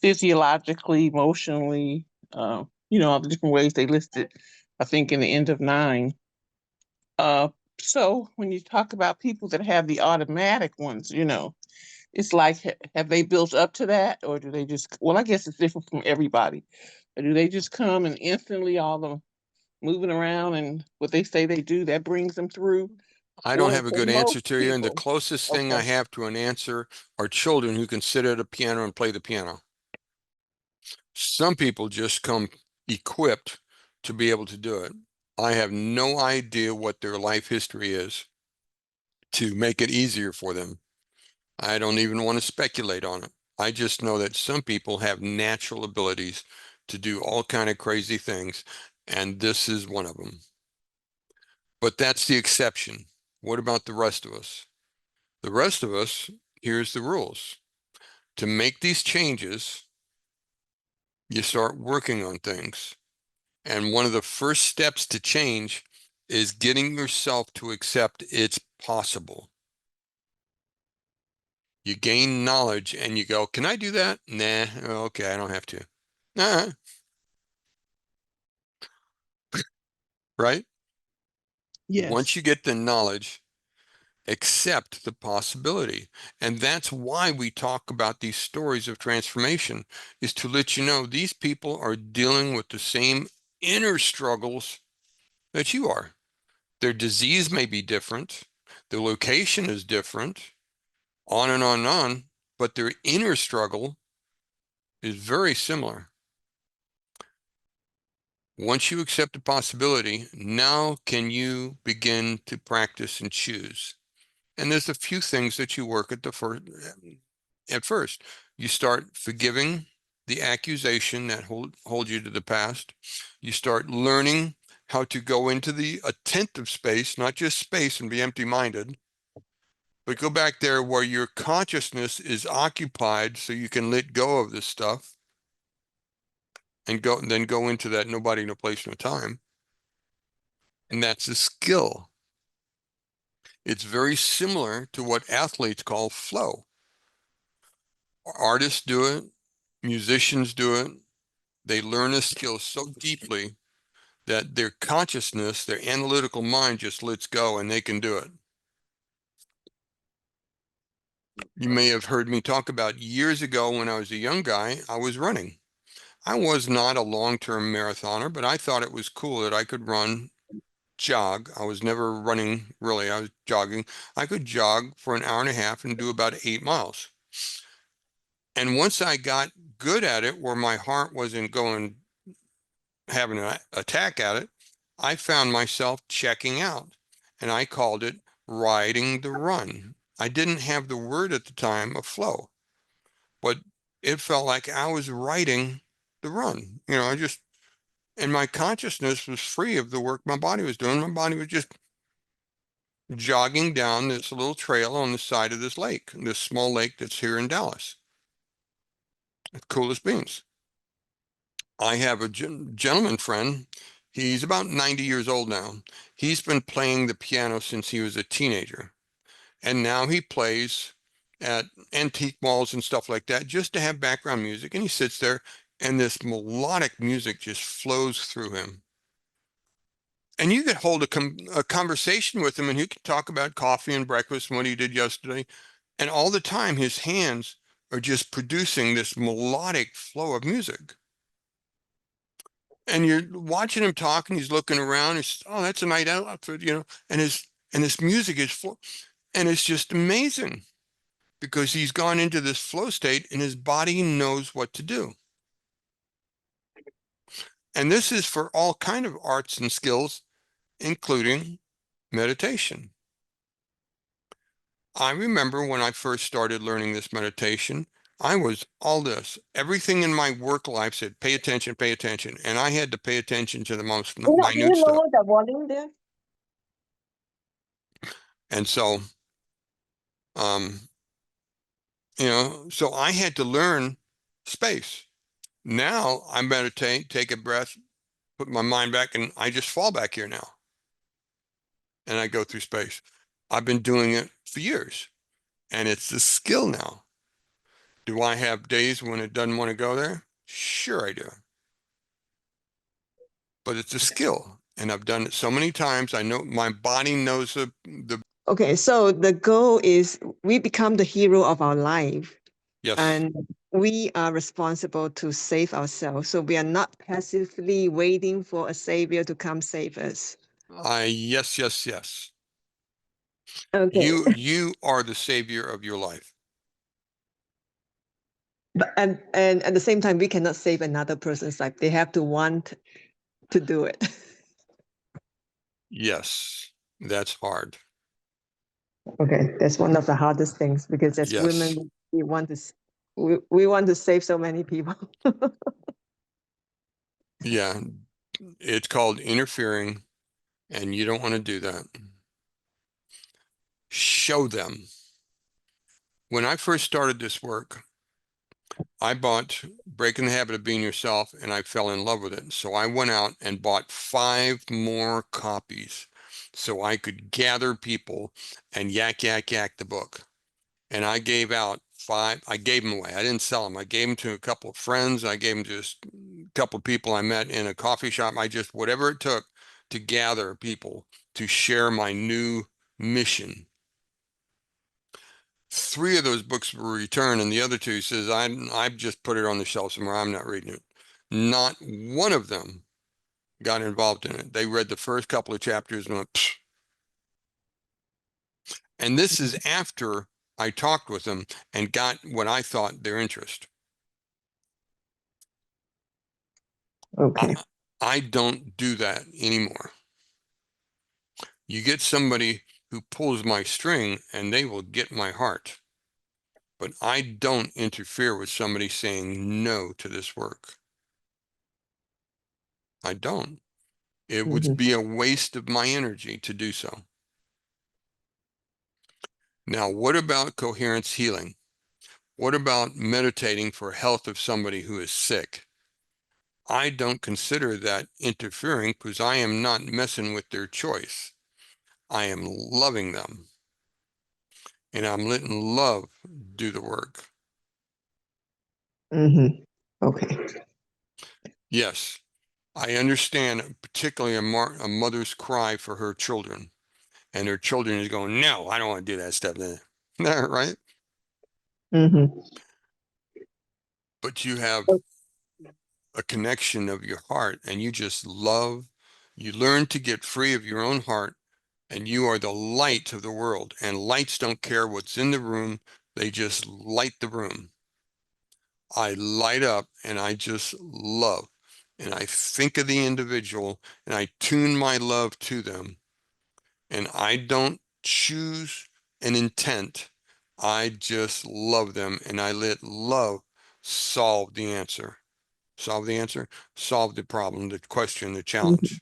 physiologically, emotionally, all the different ways they listed, I think, in the end of 9. Uh, so when you talk about people that have the automatic ones, it's like, have they built up to that, or do they just? Well, I guess it's different from everybody. Or do they just come and instantly all the moving around and what they say they do that brings them through? I don't Well, have a for good answer most to you, and the people, closest thing I okay. have to an answer are children who can sit at a piano and play the piano. Some people just come equipped to be able to do it. I have no idea what their life history is to make it easier for them. I don't even want to speculate on it. I just know that some people have natural abilities to do all kind of crazy things, and this is one of them. But that's the exception. What about the rest of us? The rest of us, here's the rules. To make these changes, you start working on things. And one of the first steps to change is getting yourself to accept it's possible. You gain knowledge and you go, can I do that? Nah, okay, I don't have to. Right? Once Yes. you get the knowledge, accept the possibility. And that's why we talk about these stories of transformation, is to let you know these people are dealing with the same inner struggles that you are. Their disease may be different, their location is different, on and on and on, but their inner struggle is very similar. Once you accept the possibility, now can you begin to practice and choose? And there's a few things that you work at first. You start forgiving the accusation that hold you to the past. You start learning how to go into the attentive space, not just space and be empty-minded, but go back there where your consciousness is occupied so you can let go of this stuff and then go into that nobody, no place, no time. And that's a skill. It's very similar to what athletes call flow. Artists do it, musicians do it. They learn a skill so deeply that their consciousness, their analytical mind just lets go and they can do it. You may have heard me talk about years ago when I was a young guy, I was running. I was not a long-term marathoner, but I thought it was cool that I could jog. I was never running really, I was jogging. I could jog for an hour and a half and do about 8 miles. And once I got good at it, where my heart wasn't going, having an attack at it, I found myself checking out, and I called it riding the run. I didn't have the word at the time of flow, but it felt like I was riding the run. And my consciousness was free of the work my body was doing. My body was just jogging down this little trail on the side of this lake, this small lake that's here in Dallas. The coolest beans. I have a gentleman friend. He's about 90 years old now. He's been playing the piano since he was a teenager. And now he plays at antique malls and stuff like that just to have background music. And he sits there and this melodic music just flows through him. And you could hold a conversation with him and he could talk about coffee and breakfast and what he did yesterday. And all the time his hands are just producing this melodic flow of music. And you're watching him talk and he's looking around. He's, oh, that's a night outfit, and his music is full, and it's just amazing because he's gone into this flow state and his body knows what to do. And this is for all kind of arts and skills, including meditation. I remember when I first started learning this meditation, I was all this. Everything in my work life said, pay attention, pay attention. And I had to pay attention to the most minute stuff. Lower the volume there? And so, so I had to learn space. Now I meditate, take a breath, put my mind back, and I just fall back here now. And I go through space. I've been doing it for years, and it's a skill now. Do I have days when it doesn't want to go there? Sure I do. But it's a skill, and I've done it so many times. I know my body knows the Okay, so the goal is we become the hero of our life, yes. and we are responsible to save ourselves. So we are not passively waiting for a savior to come save us. Yes, yes, yes. Okay. You are the savior of your life. But and at the same time, we cannot save another person's life. They have to want to do it. Yes, that's hard. Okay, that's one of the hardest things because as Yes. women, we want to save so many people. Yeah, it's called interfering, and you don't want to do that. Show them. When I first started this work, I bought Breaking the Habit of Being Yourself, and I fell in love with it. So I went out and bought 5 more copies so I could gather people and yak the book. and I gave out 5. I gave them away. I didn't sell them. I gave them to a couple of friends. I gave them to just a couple of people I met in a coffee shop. I just, whatever it took to gather people to share my new mission. 3 of those books were returned, and the other 2 says, I've just put it on the shelf somewhere. I'm not reading it. Not one of them got involved in it. They read the first couple of chapters and went, pfft. And this is after I talked with them and got what I thought their interest. Okay. I don't do that anymore. You get somebody who pulls my string and they will get my heart. But I don't interfere with somebody saying no to this work. I don't. It would be a waste of my energy to do so. Now, what about coherence healing? What about meditating for health of somebody who is sick? I don't consider that interfering because I am not messing with their choice. I am loving them. And I'm letting love do the work. Okay. Yes, I understand particularly a mother's cry for her children. And her children is going, no, I don't want to do that stuff. Right? But you have a connection of your heart and you just love. You learn to get free of your own heart, and you are the light of the world. And lights don't care what's in the room. They just light the room. I light up and I just love. And I think of the individual and I tune my love to them. And I don't choose an intent. I just love them and I let love solve the answer. Solve the answer, solve the problem, the question, the challenge.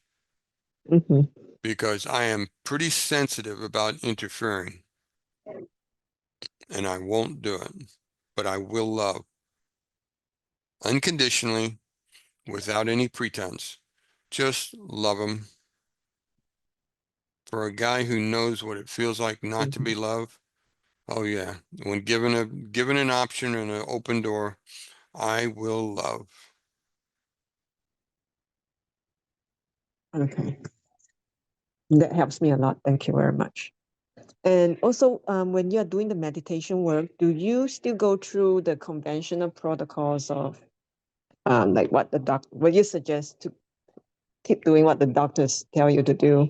Because I am pretty sensitive about interfering. And I won't do it. But I will love unconditionally, without any pretense. Just love them. For a guy who knows what it feels like not to be loved, oh yeah. When given an option and an open door, I will love. Okay. That helps me a lot. Thank you very much. And also, when you're doing the meditation work, do you still go through the conventional protocols of like what you suggest to keep doing what the doctors tell you to do,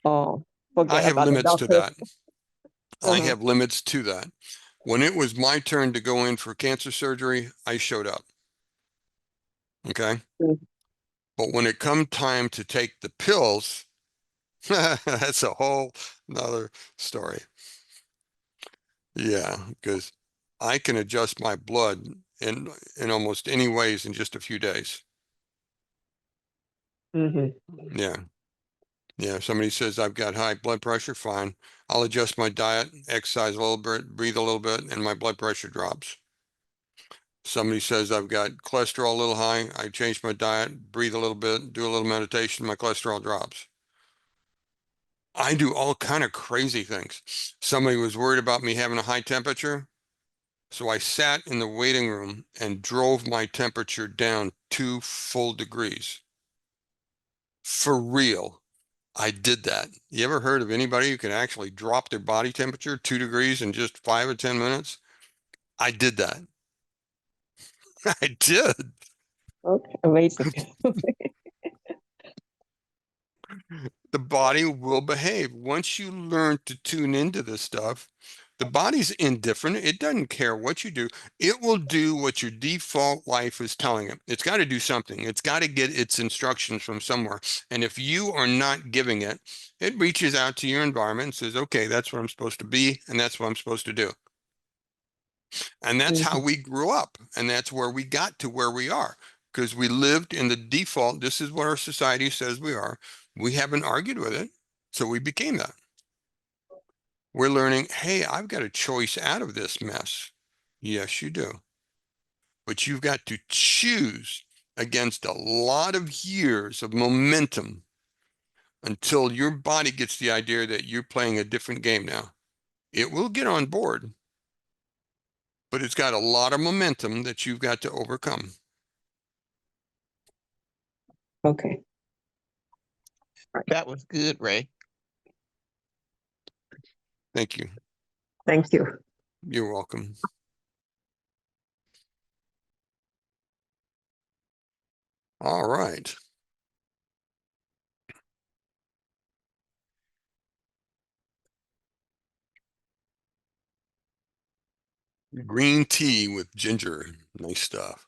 or I forget have about the limits to doctors? that. I have limits to that. When it was my turn to go in for cancer surgery, I showed up. Okay. But when it come time to take the pills, that's a whole nother story. Yeah, because I can adjust my blood in almost any ways in just a few days. Yeah. Yeah. If somebody says I've got high blood pressure, fine. I'll adjust my diet, exercise a little bit, breathe a little bit, and my blood pressure drops. Somebody says I've got cholesterol a little high. I change my diet, breathe a little bit, do a little meditation, my cholesterol drops. I do all kind of crazy things. Somebody was worried about me having a high temperature. So I sat in the waiting room and drove my temperature down 2 full degrees. For real. I did that. You ever heard of anybody who can actually drop their body temperature 2 degrees in just 5 or 10 minutes? I did that. I did. Okay, amazing. The body will behave. Once you learn to tune into this stuff, the body's indifferent. It doesn't care what you do. It will do what your default life is telling it. It's got to do something. It's got to get its instructions from somewhere. And if you are not giving it, it reaches out to your environment and says, okay, that's what I'm supposed to be, and that's what I'm supposed to do. And that's how we grew up. And that's where we got to where we are. Because we lived in the default. This is what our society says we are. We haven't argued with it. So we became that. We're learning, hey, I've got a choice out of this mess. Yes, you do. But you've got to choose against a lot of years of momentum until your body gets the idea that you're playing a different game now. It will get on board. but it's got a lot of momentum that you've got to overcome. Okay. That was good, Ray. Thank you. Thank you. You're welcome. All right. Green tea with ginger. Nice stuff.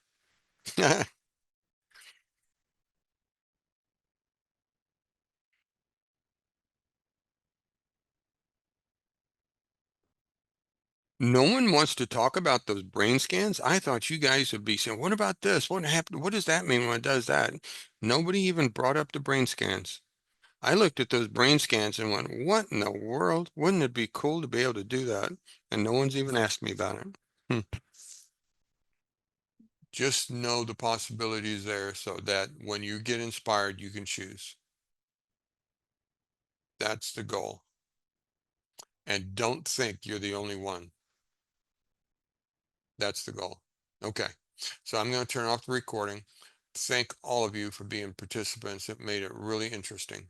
No one wants to talk about those brain scans. I thought you guys would be saying, what about this? What happened? What does that mean when it does that? Nobody even brought up the brain scans. I looked at those brain scans and went, what in the world? Wouldn't it be cool to be able to do that? And no one's even asked me about it. Just know the possibilities there so that when you get inspired, you can choose. That's the goal. And don't think you're the only one. That's the goal. Okay. So I'm going to turn off the recording. Thank all of you for being participants. It made it really interesting.